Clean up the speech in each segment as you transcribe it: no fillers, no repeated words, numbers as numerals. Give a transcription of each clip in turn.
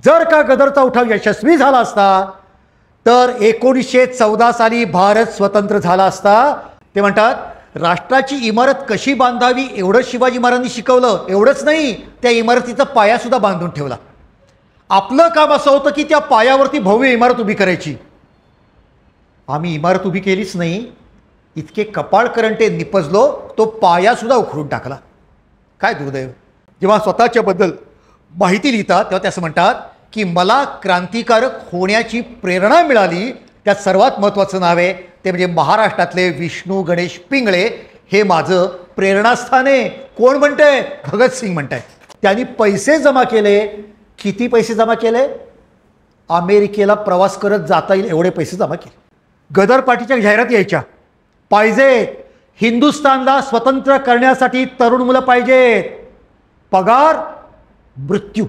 जर का गदरचा उठाव यशस्वी झाला असता तर 1914 साली भारत स्वतंत्र झाला असता. ते म्हणतात राष्ट्राची इमारत कशी बांधावी एवढं शिवाजी महाराजांनी शिकवलं. एवढंच नाही, त्या इमारतीचा पायासुद्धा बांधून ठेवला. आपलं काम असं होतं की त्या पायावरती भव्य इमारत उभी करायची. आम्ही इमारत उभी केलीच नाही, इतके कपाळकरंटे निपजलो तो पायासुद्धा उखडून टाकला. काय दुर्दैव. जेव्हा स्वतःच्याबद्दल माहिती लिहितात तेव्हा ते असं म्हणतात की मला क्रांतिकारक होण्याची प्रेरणा मिळाली. त्यात सर्वात महत्त्वाचं नाव आहे ते म्हणजे महाराष्ट्रातले विष्णू गणेश पिंगळे. हे माझं प्रेरणास्थान आहे. कोण म्हणतंय? भगतसिंग म्हणताय. त्यांनी पैसे जमा केले. किती पैसे जमा केले? अमेरिकेला प्रवास करत जाता येईल एवढे पैसे जमा केले. गदर पार्टीच्या जाहिरात यायच्या, पाहिजेत हिंदुस्थानला स्वतंत्र करण्यासाठी तरुण मुलं पाहिजेत, पगार मृत्यू.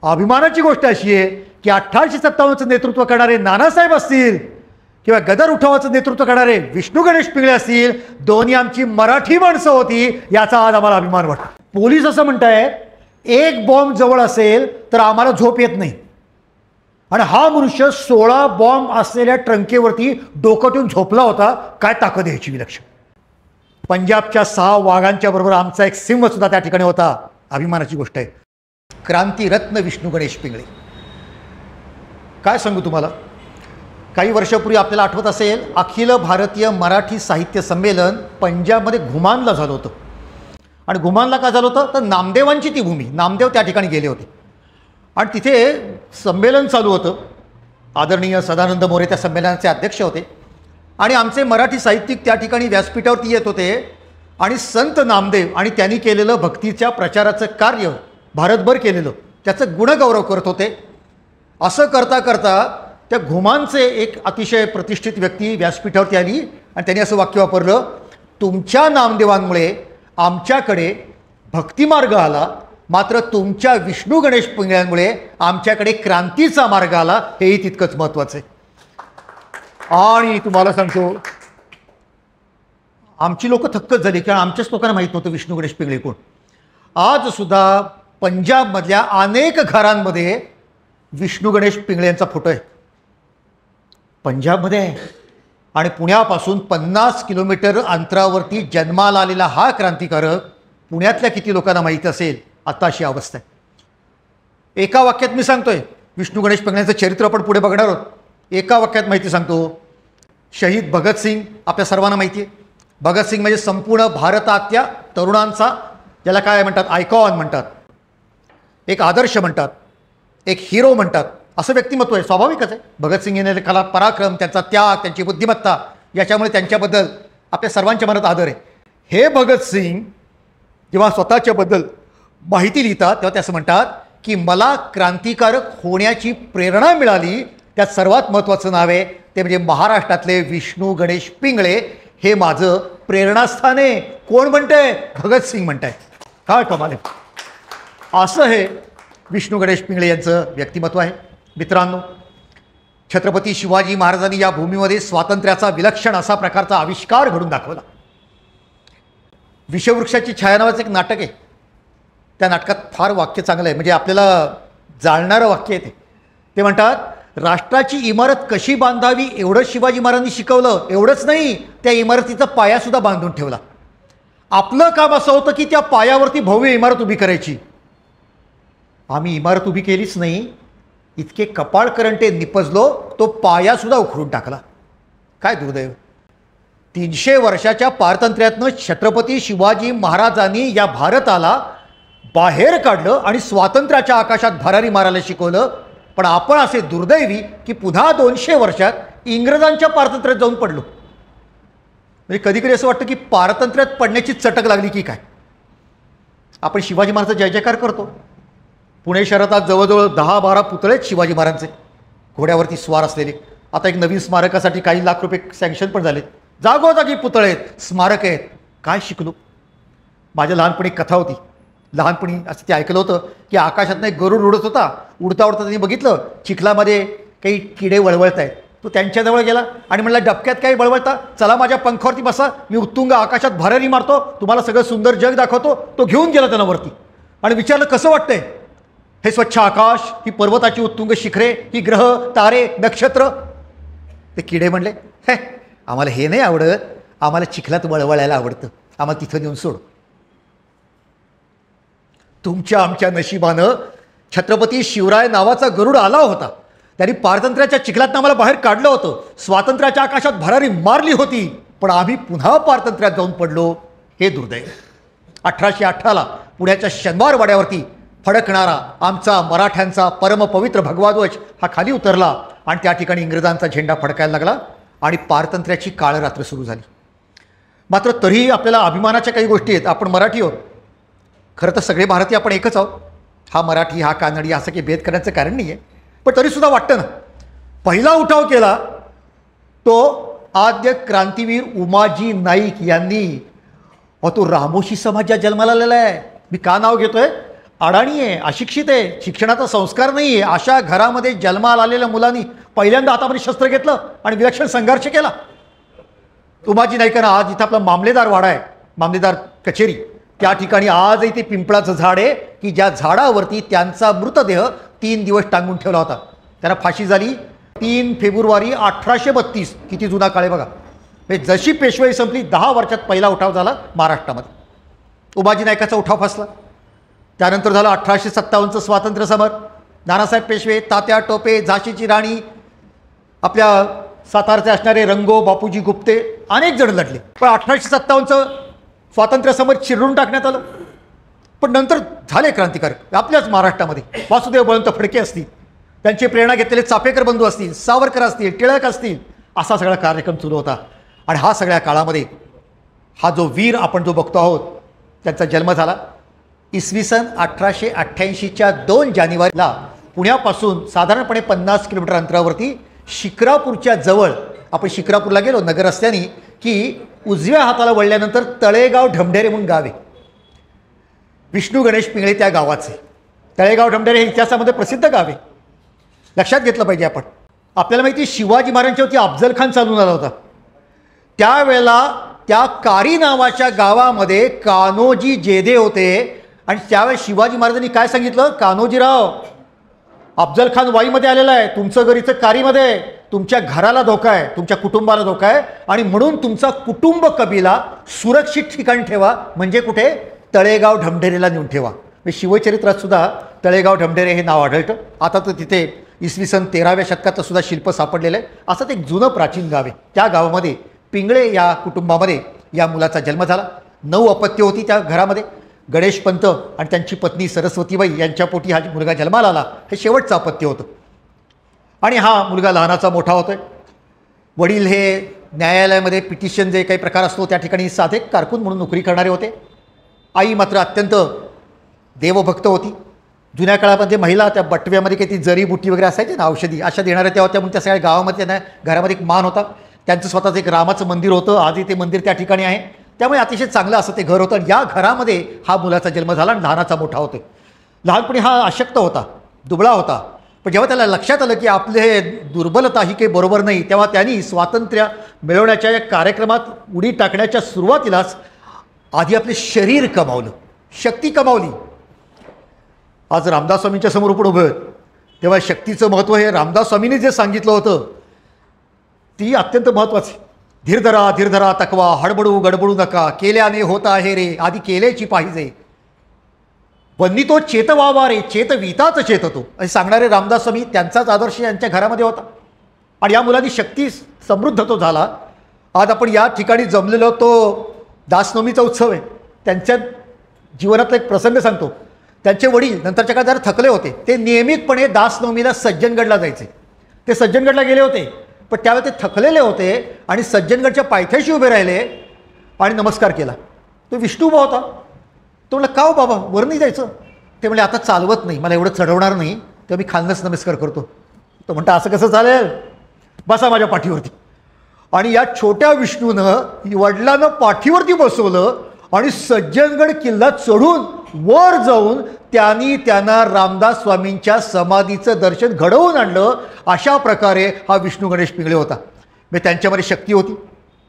अभिमानाची गोष्ट अशी आहे की 1857चं नेतृत्व करणारे नानासाहेब असतील किंवा गदर उठावाचं नेतृत्व करणारे विष्णू गणेश पिंगळे असतील, दोन्ही आमची मराठी माणसं होती. याचा आज आम्हाला अभिमान वाटतो. पोलीस असं म्हणतायत एक बॉम्ब जवळ असेल तर आम्हाला झोप येत नाही, आणि हा मनुष्य 16 बॉम्ब असलेल्या ट्रंकेवरती डोकं ठेवून झोपला होता. काय ताकद यायची विलक्षण. पंजाबच्या 6 वाघांच्या बरोबर आमचा एक सिंह सुद्धा त्या ठिकाणी होता. अभिमानाची गोष्ट आहे. क्रांतीरत्न विष्णू गणेश पिंगळे. काय सांगू तुम्हाला. काही वर्षापूर्वी आपल्याला आठवत असेल अखिल भारतीय मराठी साहित्य संमेलन पंजाबमध्ये घुमानला झालं होतं. आणि घुमानला काय झालं होतं तर नामदेवांची ती भूमी. नामदेव त्या ठिकाणी गेले होते आणि तिथे संमेलन चालू होतं. आदरणीय सदानंद मोरे त्या संमेलनाचे अध्यक्ष होते आणि आमचे मराठी साहित्यिक त्या ठिकाणी व्यासपीठावरती येत होते आणि संत नामदेव आणि त्यांनी केलेलं भक्तीच्या प्रचाराचं कार्य भारतभर केलेलं त्याचं गुणगौरव करत होते. असं करता करता त्या घुमानचे एक अतिशय प्रतिष्ठित व्यक्ती व्यासपीठावरती आली आणि त्यांनी असं वाक्य वापरलं, तुमच्या नामदेवांमुळे आमच्याकडे भक्तिमार्ग आला, मात्र तुमच्या विष्णू गणेश पिंगळ्यांमुळे आमच्याकडे क्रांतीचा मार्ग आला. हेही तितकंच महत्त्वाचं आहे. आणि तुम्हाला सांगतो आमची लोकं थक्कच झाली कारण आमच्याच लोकांना माहीत नव्हतं विष्णू गणेश पिंगळे कोण. आजसुद्धा पंजाबमधल्या अनेक घरांमध्ये विष्णू गणेश पिंगळे यांचा फोटो आहे. पंजाबमध्ये आहे. आणि पुण्यापासून 50 किलोमीटर अंतरावरती जन्माला आलेला हा क्रांतिकारक पुण्यातल्या किती लोकांना माहीत असेल. आता अशी अवस्था आहे. एका वाक्यात मी सांगतोय, विष्णू गणेश पिंगळ्यांचं चरित्र आपण पुढे बघणार आहोत. एका वाक्यात माहिती सांगतो. शहीद भगतसिंग आपल्या सर्वांना माहिती आहे. भगतसिंग म्हणजे संपूर्ण भारतातल्या तरुणांचा ज्याला काय म्हणतात आयकॉन म्हणतात, एक आदर्श म्हणतात, एक हिरो म्हणतात, असं व्यक्तिमत्व आहे. स्वाभाविकच आहे. भगतसिंग यांनी कला पराक्रम, त्यांचा त्याग, त्यांची बुद्धिमत्ता याच्यामुळे त्यांच्याबद्दल आपल्या सर्वांच्या मनात आदर आहे. हे भगतसिंग जेव्हा स्वतःच्याबद्दल माहिती लिहितात तेव्हा ते असं म्हणतात की मला क्रांतिकारक होण्याची प्रेरणा मिळाली. त्यात सर्वात महत्त्वाचं नाव आहे ते म्हणजे महाराष्ट्रातले विष्णू गणेश पिंगळे. हे माझं प्रेरणास्थान आहे. कोण म्हणतंय? भगतसिंग म्हणताय. काय कमाल आहे. असं हे विष्णू गणेश पिंगळे यांचं व्यक्तिमत्व आहे. मित्रांनो, छत्रपती शिवाजी महाराजांनी या भूमीमध्ये स्वातंत्र्याचा विलक्षण असा प्रकारचा आविष्कार घडून दाखवला. विषवृक्षाची छाया नावाचं एक नाटक आहे. त्या नाटकात फार वाक्य चांगलं आहे, म्हणजे आपल्याला जाणणारं वाक्य आहे. ते म्हणतात राष्ट्राची इमारत कशी बांधावी एवढं शिवाजी महाराजांनी शिकवलं. एवढंच नाही, त्या इमारतीचा पायासुद्धा बांधून ठेवला. आपलं काम असं होतं की त्या पायावरती भव्य इमारत उभी करायची. आम्ही इमारत उभी केलीच नाही, इतके कपाळकरंटे निपजलो तो पायासुद्धा उखडून टाकला. काय दुर्दैव. 300 वर्षाच्या पारतंत्र्यातनं छत्रपती शिवाजी महाराजांनी या भारताला बाहेर काढलं आणि स्वातंत्र्याच्या आकाशात भरारी मारायला शिकवलं. पण आपण असे दुर्दैवी की पुन्हा 200 वर्षात इंग्रजांच्या पारतंत्र्यात जाऊन पडलो. म्हणजे कधीकधी असं वाटतं की पारतंत्र्यात पडण्याची चटक लागली की काय. आपण शिवाजी महाराजांचा जय जयकार करतो. पुणे शहरात आज जवळजवळ 10-12 पुतळे आहेत शिवाजी महाराजांचे, घोड्यावरती स्वार असलेले. आता एक नवीन स्मारकासाठी काही लाख रुपये सँक्शन पण झालेत. जागोजागी पुतळे आहेत, स्मारक आहेत. काय शिकलो. माझ्या लहानपणी कथा होती. लहानपणी असं ते ऐकलं होतं की आकाशातनं एक गरुड उडत होता. उडता उडता त्यांनी बघितलं चिखलामध्ये काही किडे वळवळत आहेत. तो त्यांच्याजवळ गेला आणि म्हणला डबक्यात काही वळवळता, चला माझ्या पंखावरती बसा, मी उत्तुंग आकाशात भरारी मारतो, तुम्हाला सगळं सुंदर जग दाखवतो. तो घेऊन गेला त्यांना वरती आणि विचारलं कसं वाटतंय. हे स्वच्छ आकाश, ही पर्वताची उत्तुंग शिखरे, ही ग्रह तारे नक्षत्र. ते किडे म्हणले, हे आम्हाला हे नाही आवडत, आम्हाला चिखलात वळवळायला आवडतं, आम्हाला तिथं नेऊन सोड. तुमच्या आमच्या नशिबानं छत्रपती शिवराय नावाचा गरुड आला होता. त्यांनी पारतंत्र्याच्या चिखलात आम्हाला बाहेर काढलं होतं, स्वातंत्र्याच्या आकाशात भरारी मारली होती, पण आम्ही पुन्हा पारतंत्र्यात जाऊन पडलो. हे दुर्दैव. 1818ला पुण्याच्या शनिवार वाड्यावरती फडकणारा आमचा मराठ्यांचा परमपवित्र भगवा ध्वज हा खाली उतरला आणि त्या ठिकाणी इंग्रजांचा झेंडा फडकायला लागला आणि पारतंत्र्याची काळ रात्र सुरू झाली. मात्र तरीही आपल्याला अभिमानाच्या काही गोष्टी आहेत. आपण मराठी आहोत. खरं तर सगळे भारतीय आपण एकच आहोत. हा मराठी, हा कानडी, असं काही भेद करण्याचं कारण नाही आहे. पण तरीसुद्धा वाटतं ना, पहिला उठाव केला तो आद्य क्रांतीवीर उमाजी नाईक यांनी. तो रामोशी समाजात जन्माला आलेला आहे. मी का नाव घेतोय? अडाणी आहे, अशिक्षित आहे, शिक्षणाचा संस्कार नाही आहे, अशा घरामध्ये जन्माला आलेल्या मुलांनी पहिल्यांदा हातामध्ये शस्त्र घेतलं आणि विलक्षण संघर्ष केला. उमाजी नाईकांना आज इथं आपला मामलेदार वाडा आहे, मामलेदार कचेरी, त्या ठिकाणी आजही ते पिंपळाचं झाड आहे की ज्या झाडावरती त्यांचा मृतदेह 3 दिवस टांगून ठेवला होता. त्यांना फाशी झाली 3 फेब्रुवारी 1832. किती जुना काळ आहे बघा. जशी पेशवाई संपली 10 वर्षात पहिला उठाव झाला महाराष्ट्रामध्ये. उमाजी नाईकाचा उठाव फसला. त्यानंतर झालं 1857चं स्वातंत्र्य समर. नानासाहेब पेशवे, तात्या टोपे, झाशीची राणी, आपल्या सातारचे असणारे रंगो, बापूजी गुप्ते, अनेक जण लढले. पण 1857चं स्वातंत्र्य समर चिरडून टाकण्यात आलं. पण नंतर झाले क्रांतिकारक आपल्याच महाराष्ट्रामध्ये. वासुदेव बळवंत फडके असतील, त्यांची प्रेरणा घेतलेले चाफेकर बंधू असतील, सावरकर असतील, टिळक असतील, असा सगळा कार्यक्रम सुरू होता. आणि हा सगळ्या काळामध्ये हा जो वीर आपण जो बघतो आहोत त्यांचा जन्म झाला इसवी सन 1888च्या 2 जानेवारीला पुण्यापासून साधारणपणे 50 किलोमीटर अंतरावरती शिक्रापूरच्या जवळ. आपण शिक्रापूरला गेलो नगर रस्त्याने की उजव्या हाताला वळल्यानंतर तळेगाव ढमढेरे म्हणून गाव आहे. विष्णू गणेश पिंगळे त्या गावाचे. तळेगाव ढमढेरे हे इतिहासामध्ये प्रसिद्ध गाव आहे. लक्षात घेतलं पाहिजे आपण. आपल्याला माहिती शिवाजी महाराजांच्यावरती अफजल खान चालून आला होता. त्यावेळेला त्या कारी नावाच्या गावामध्ये कान्होजी जेधे होते आणि त्यावेळेस शिवाजी महाराजांनी काय सांगितलं, कान्होजीराव, अफजल खान वाईमध्ये आलेला आहे, तुमचं घर इथं कारीमध्ये आहे, तुमच्या घराला धोका आहे, तुमच्या कुटुंबाला धोका आहे आणि म्हणून तुमचा कुटुंब कबिला सुरक्षित ठिकाणी ठेवा. म्हणजे कुठे? तळेगाव ढमढेरेला नेऊन ठेवा. शिवचरित्रात सुद्धा तळेगाव ढमढेरे हे नाव आढळतं. आता तर तिथे इसवी सन 13व्या शतकाचं सुद्धा शिल्प सापडलेलं आहे. असं ते एक जुनं प्राचीन गाव आहे. त्या गावामध्ये पिंगळे या कुटुंबामध्ये या मुलाचा जन्म झाला. 9 अपत्य होती त्या घरामध्ये. गणेशपंत आणि त्यांची पत्नी सरस्वतीबाई यांच्या पोटी हा मुलगा जन्माला आला. हे शेवटचं अपत्य होतं. आणि हा मुलगा लहानाचा मोठा होतोय. वडील हे न्यायालयामध्ये पिटिशन जे काही प्रकार असतो त्या ठिकाणी साधे कारकून म्हणून नोकरी करणारे होते. आई मात्र अत्यंत देवभक्त होती. जुन्या काळामध्ये महिला त्या बटव्यामध्ये काही ती जरीबुटी वगैरे असायची ना, औषधी अशा देणाऱ्या त्या होत्या. म्हणून त्या सगळ्या गावामध्ये त्यांना घरामध्ये एक मान होता. त्यांचं स्वतःचं एक रामाचं मंदिर होतं. आजही ते मंदिर त्या ठिकाणी आहे. त्यामुळे अतिशय चांगलं असं ते घर होतं. आणि या घरामध्ये हा मुलाचा जन्म झाला आणि लहानाचा मोठा होतो. लहानपणी हा अशक्त होता, दुबळा होता. पण जेव्हा त्याला लक्षात आलं की आपले दुर्बलता ही काही बरोबर नाही, तेव्हा त्यांनी स्वातंत्र्य मिळवण्याच्या या कार्यक्रमात उडी टाकण्याच्या सुरुवातीलाच आधी आपले शरीर कमावलं, शक्ती कमावली. आज रामदास स्वामींच्या समोर पण उभं तेव्हा शक्तीचं महत्त्व हे रामदास स्वामींनी जे सांगितलं होतं ती अत्यंत महत्त्वाची. धीरधरा धीरधरा तकवा, हडबडू गडबडू नका, केल्याने होता आहे रे, आधी केल्याची पाहिजे. वन्नी तो चेतवावा रे, चेतविताच चेततो असे सांगणारे रामदास स्वामी, त्यांचाच आदर्श यांच्या घरामध्ये होता. आणि या मुलांनी शक्ती समृद्ध तो झाला. आज आपण या ठिकाणी जमलेलो तो दासनवमीचा उत्सव आहे. त्यांच्या जीवनातला एक प्रसंग सांगतो. त्यांचे वडील नंतरच्या काळात जरा थकले होते. ते नियमितपणे दासनवमीला सज्जनगडला जायचे. ते सज्जनगडला गेले होते. पण त्यावेळी ते थकलेले होते आणि सज्जनगडच्या पायथ्याशी उभे राहिले आणि नमस्कार केला. तो विष्णुबा होता. तो म्हणला, का हो बाबा, वर नाही जायचं? ते म्हणले, आता चालवत नाही, मला एवढं चढवणार नाही, तर मी खालनच नमस्कार करतो. तो म्हणता, असं कसं चालेल, बसा माझ्या पाठीवरती. आणि या छोट्या विष्णूनं वडिलांना पाठीवरती बसवलं आणि सज्जनगड किल्ला चढून वर जाऊन त्यांना रामदास स्वामींच्या समाधीचं दर्शन घडवून आणलं. अशा प्रकारे हा विष्णू गणेश पिंगळे होता. म्हणजे त्यांच्यामध्ये शक्ती होती,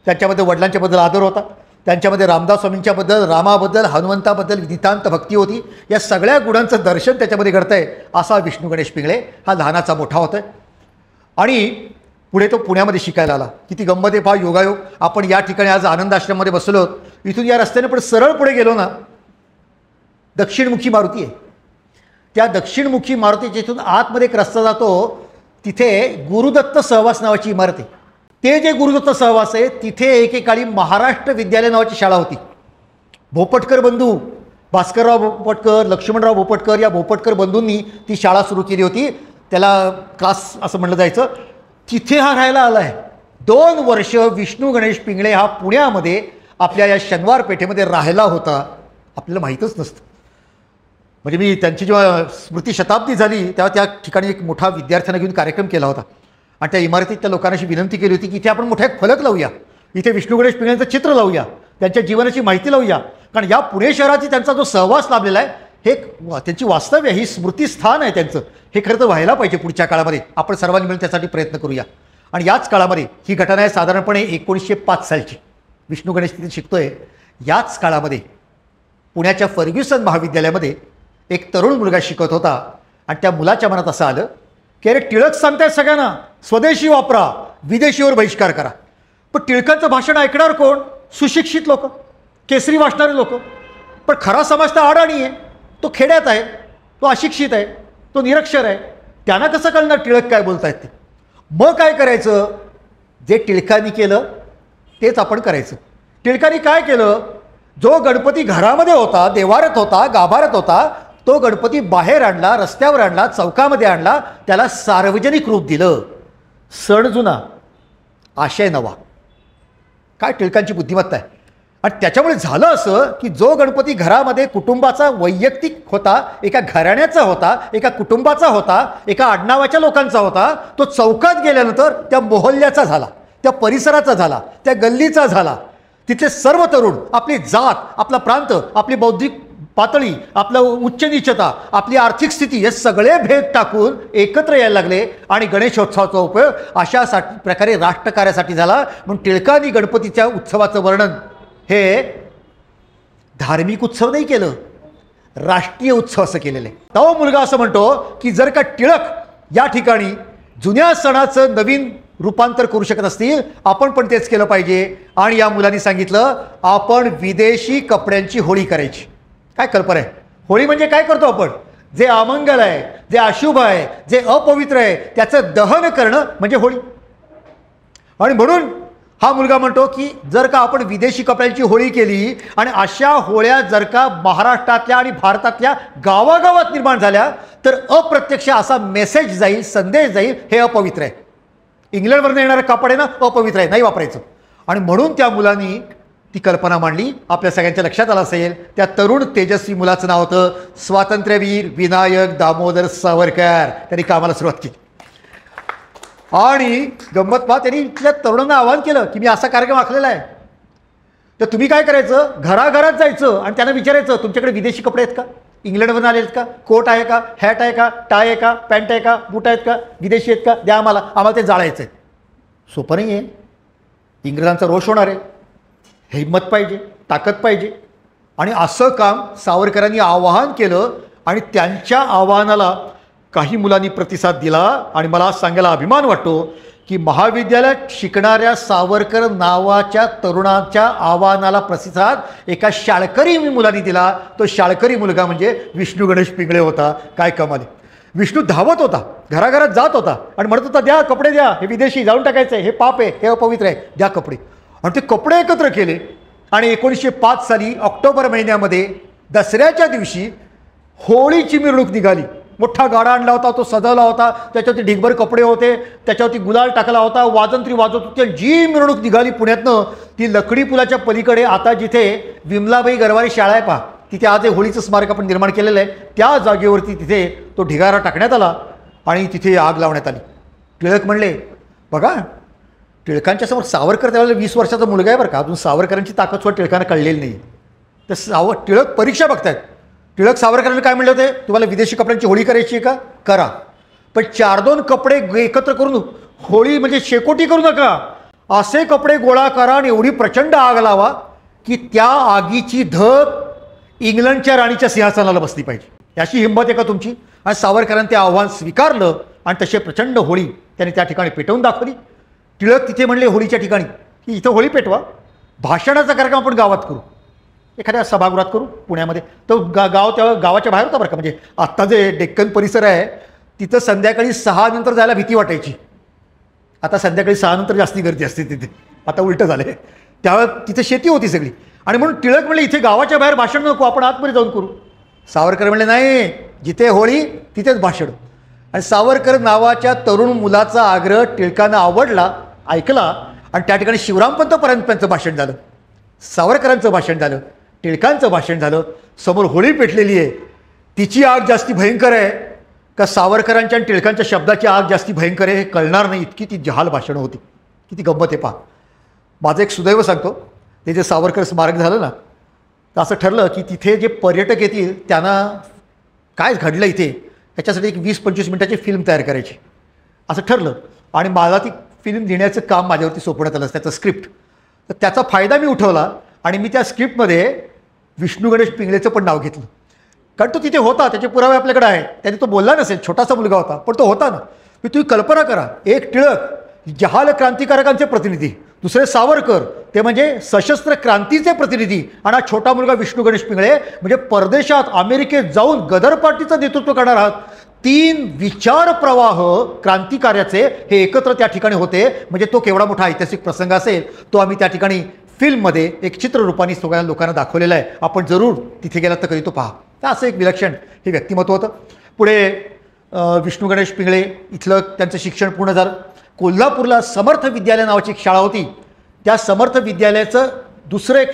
त्यांच्यामध्ये वडिलांच्याबद्दल आदर होता. त्यांच्यामध्ये रामदास स्वामींच्याबद्दल, रामाबद्दल, हनुमंताबद्दल नितांत भक्ती होती. या सगळ्या गुणांचं दर्शन त्याच्यामध्ये घडतं आहे. असा विष्णू गणेश पिंगळे हा लहानाचा मोठा होता आहे. आणि पुढे तो पुण्यामध्ये शिकायला आला. किती गंमत आहे पहा, योगायोग. आपण या ठिकाणी आज आनंद आश्रममध्ये बसलो. इथून या रस्त्याने पण सरळ पुढे गेलो ना, दक्षिणमुखी मारुती आहे. त्या दक्षिणमुखी मारुतीच्या इथून आतमध्ये एक रस्ता जातो, तिथे गुरुदत्त सहवास नावाची इमारत आहे. ते जे गुरुदत्त सहवास आहे तिथे एकेकाळी महाराष्ट्र विद्यालय नावाची शाळा होती. भोपटकर बंधू, भास्करराव भोपटकर, लक्ष्मणराव भोपटकर, या भोपटकर बंधूंनी ती शाळा सुरू केली होती. त्याला क्लास असं म्हणलं जायचं. तिथे हा राहायला आला आहे. 2 वर्ष विष्णू गणेश पिंगळे हा पुण्यामध्ये आपल्या या शनिवार पेठेमध्ये राहायला होता. आपल्याला माहीतच नसतं. म्हणजे मी त्यांची जेव्हा स्मृती शताब्दी झाली तेव्हा त्या ठिकाणी एक मोठा विद्यार्थ्यांना घेऊन कार्यक्रम केला होता. आणि त्या इमारतीत त्या लोकांना अशी विनंती केली होती की इथे आपण मोठा एक फलक लावूया, इथे विष्णू गणेश पिंगळ्यांचं चित्र लावूया, त्यांच्या जीवनाची माहिती लावूया. कारण या पुणे शहराची त्यांचा जो सहवास लाभलेला आहे हे त्यांची वास्तव्य, ही स्मृतीस्थान आहे त्यांचं. हे खरं तर व्हायला पाहिजे पुढच्या काळामध्ये. आपण सर्वांनी मिळून त्यासाठी प्रयत्न करूया. आणि याच काळामध्ये ही घटना आहे साधारणपणे 1905 सालची. विष्णू गणेश तिथे शिकतोय. याच काळामध्ये पुण्याच्या फर्ग्युसन महाविद्यालयामध्ये एक तरुण मुलगा शिकत होता. आणि त्या मुलाच्या मनात असं आलं की अरे टिळक सांगतायत सगळ्यांना स्वदेशी वापरा, विदेशीवर बहिष्कार करा. पण टिळकांचं भाषण ऐकणार कोण? सुशिक्षित लोक, केसरी वाचणारे लोक. पण खरा समाज तर अडाणी आहे, तो खेड्यात आहे, तो अशिक्षित आहे, तो निरक्षर आहे. त्यांना कसं कळणार टिळक काय बोलतायत ते? मग काय करायचं? जे टिळकांनी केलं तेच आपण करायचं. टिळकांनी काय केलं? जो गणपती घरामध्ये होता, देवारात होता, गाभाऱ्यात होता, तो गणपती बाहेर आणला, रस्त्यावर आणला, चौकामध्ये आणला, त्याला सार्वजनिक रूप दिलं. सण जुना, आशय नवा. काय टिळकांची बुद्धिमत्ता आहे. आणि त्याच्यामुळे झालं असं की जो गणपती घरामध्ये कुटुंबाचा वैयक्तिक होता, एका घराण्याचा होता, एका कुटुंबाचा होता, एका आडनावाच्या लोकांचा होता, तो चौकात गेल्यानंतर त्या मोहल्ल्याचा झाला, त्या परिसराचा झाला, त्या गल्लीचा झाला. तिथले सर्व तरुण आपली जात, आपला प्रांत, आपली बौद्धिक पातळी, आपलं उच्च नीचता, आपली आर्थिक स्थिती हे सगळे भेद टाकून एकत्र यायला लागले. आणि गणेशोत्सवाचा उपयोग अशा प्रकारे राष्ट्रकार्यासाठी झाला. म्हणून टिळकांनी गणपतीच्या उत्सवाचं वर्णन हे धार्मिक उत्सव नाही केलं, राष्ट्रीय उत्सव असं केलेलं आहे. तो मुलगा असं म्हणतो की जर का टिळक या ठिकाणी जुन्या सणाचं नवीन रूपांतर करू शकत असतील, आपण पण तेच केलं पाहिजे. आणि या मुलांनी सांगितलं आपण विदेशी कपड्यांची होळी करायची. काय कल्पना आहे? होळी म्हणजे काय करतो आपण? जे अमंगल आहे, जे अशुभ आहे, जे अपवित्र आहे त्याचं दहन करणं म्हणजे होळी. आणि म्हणून हा मुलगा म्हणतो की जर का आपण विदेशी कपड्यांची होळी केली आणि अशा होळ्या जर का महाराष्ट्रातल्या आणि भारतातल्या गावागावात निर्माण झाल्या तर अप्रत्यक्ष असा मेसेज जाईल, संदेश जाईल, हे अपवित्र आहे. इंग्लंडवरून येणारं कापड आहे ना, अपवित्र आहे, नाही वापरायचं. आणि म्हणून त्या मुलांनी ती कल्पना मांडली. आपल्या सगळ्यांच्या लक्षात आलं असेल त्या तरुण तेजस्वी मुलाचं नाव होतं स्वातंत्र्यवीर विनायक दामोदर सावरकर. त्यांनी कामाला सुरुवात केली. आणि गंमत पहा, त्यांनी तिथल्या तरुणांना आवाहन केलं की मी असा कार्यक्रम आखलेला आहे, तर तुम्ही काय करायचं, घराघरात जायचं आणि त्यांना विचारायचं तुमच्याकडे विदेशी कपडे आहेत का, इंग्लंडवरून आले आहेत का, कोट आहे का, हॅट आहे का, टाय आहे का, पॅन्ट आहे का, बूट आहेत का, विदेशी आहेत का, द्या आम्हाला ते जाळायचं आहे. सोपं नाही आहे. इंग्रजांचा रोष होणार आहे. हिंमत पाहिजे, ताकद पाहिजे. आणि असं काम सावरकरांनी आवाहन केलं. आणि त्यांच्या आवाहनाला काही मुलांनी प्रतिसाद दिला. आणि मला सांगायला अभिमान वाटतो की महाविद्यालयात शिकणाऱ्या सावरकर नावाच्या तरुणाच्या आवाहनाला प्रतिसाद एका शाळकरी मुलांनी दिला. तो शाळकरी मुलगा म्हणजे विष्णू गणेश पिंगळे होता. काय कमाल. विष्णू धावत होता, घराघरात जात होता आणि म्हणत होता द्या कपडे द्या, हे विदेशी जाऊन टाकायचं आहे, हे पाप आहे, हे अपवित्र आहे, द्या कपडे. आणि ते कपडे एकत्र केले. आणि 1905 साली ऑक्टोबर महिन्यामध्ये दसऱ्याच्या दिवशी होळीची मिरवणूक निघाली. मोठा गाडा आणला होता, तो सजवला होता, त्याच्यावरती ढिगभर कपडे होते, त्याच्यावरती गुलाल टाकला होता, वाजंत्री वाजवत होती. जी मिरवणूक निघाली पुण्यातनं ती लकडी पुलाच्या पलीकडे आता जिथे विमलाबाई गरवारी शाळा आहे पहा, तिथे आज होळीचं स्मारक आपण निर्माण केलेलं आहे, त्या जागेवरती तिथे तो ढिगारा टाकण्यात आला आणि तिथे आग लावण्यात आली. टिळक म्हणले बघा, टिळकांच्या समोर सावरकर त्यावेळेला 20 वर्षाचा मुलगा आहे बरं का, अजून सावरकरांची ताकद सुद्धा टिळकांना कळलेली नाही. तर टिळक परीक्षा बघतायत. टिळक सावरकरांना काय म्हणले होते, तुम्हाला विदेशी कपड्यांची होळी करायची आहे का, करा, पण 4-2 कपडे एकत्र करून होळी म्हणजे शेकोटी करू नका, असे कपडे गोळा करा आणि एवढी प्रचंड आग लावा की त्या आगीची धग इंग्लंडच्या राणीच्या सिंहासनाला बसली पाहिजे. याची हिंमत आहे का तुमची? आणि सावरकरांनी ते आव्हान स्वीकारलं आणि तसे प्रचंड होळी त्यांनी त्या ठिकाणी पेटवून दाखवली. टिळक तिथे म्हणले होळीच्या ठिकाणी की इथं होळी पेटवा, भाषणाचा कार्यक्रम आपण गावात करू, एखाद्या सभागृहात करू पुण्यामध्ये. तो गाव त्या गावाच्या बाहेर होता बरं का. म्हणजे आत्ता जे डेक्कन परिसर आहे तिथं संध्याकाळी 6 नंतर जायला भीती वाटायची. आता संध्याकाळी 6 नंतर जास्ती गर्दी असते तिथे. आता उलटं झालं. त्यावेळेस तिथे शेती होती सगळी आणि म्हणून टिळक म्हणले इथे गावाच्या बाहेर भाषण नको, आपण आतमध्ये जाऊन करू. सावरकर म्हणले नाही, जिथे होळी तिथेच भाषण. आणि सावरकर नावाच्या तरुण मुलाचा आग्रह टिळकांना आवडला, ऐकला आणि त्या ठिकाणी शिवरामपंतपर्यंतचं भाषण झालं, सावरकरांचं भाषण झालं, टिळकांचं भाषण झालं. समोर होळी पेटलेली आहे. तिची आग जास्ती भयंकर आहे का सावरकरांच्या आणि टिळकांच्या शब्दाची आग जास्ती भयंकर आहे हे कळणार नाही, इतकी ती जहाल भाषणं होती. किती गंमत आहे पहा. माझं एक सुदैव सांगतो, ते जे सावरकर स्मारक झालं ना, तर असं ठरलं की तिथे जे पर्यटक येतील त्यांना काय घडलं इथे ह्याच्यासाठी एक 20-25 मिनिटाची फिल्म तयार करायची असं ठरलं. आणि मला ती फिल्म लिहिण्याचं काम माझ्यावरती सोपवण्यात आलं, त्याचं स्क्रिप्ट. तर त्याचा फायदा मी उठवला आणि मी त्या स्क्रिप्टमध्ये विष्णू गणेश पिंगळेचं पण नाव घेतलं. कारण तो तिथे होता, त्याचे पुरावे आपल्याकडे आहेत. त्याने तो बोलला नसेल, छोटासा मुलगा होता, पण तो होता ना. मी तुम्ही कल्पना करा, एक टिळक जहाल क्रांतिकारकांचे प्रतिनिधी, दुसरे सावरकर ते म्हणजे सशस्त्र क्रांतीचे प्रतिनिधी, आणि हा छोटा मुलगा विष्णू गणेश पिंगळे म्हणजे परदेशात अमेरिकेत जाऊन गदर पार्टीचं नेतृत्व करणार आहात. 3 विचार प्रवाह क्रांतिकार्याचे हे एकत्र त्या ठिकाणी होते. म्हणजे तो केवढा मोठा ऐतिहासिक प्रसंग असेल तो आम्ही त्या ठिकाणी फिल्ममध्ये एक चित्ररूपाने सगळ्या लोकांना दाखवलेला आहे. आपण जरूर तिथे गेलात तर कधी तो पहा. तर असं एक विलक्षण हे व्यक्तिमत्व होतं. पुढे विष्णू गणेश पिंगळे इथलं त्यांचं शिक्षण पूर्ण झालं. कोल्हापूरला समर्थ विद्यालय नावाची एक शाळा होती. त्या समर्थ विद्यालयाचं दुसरं एक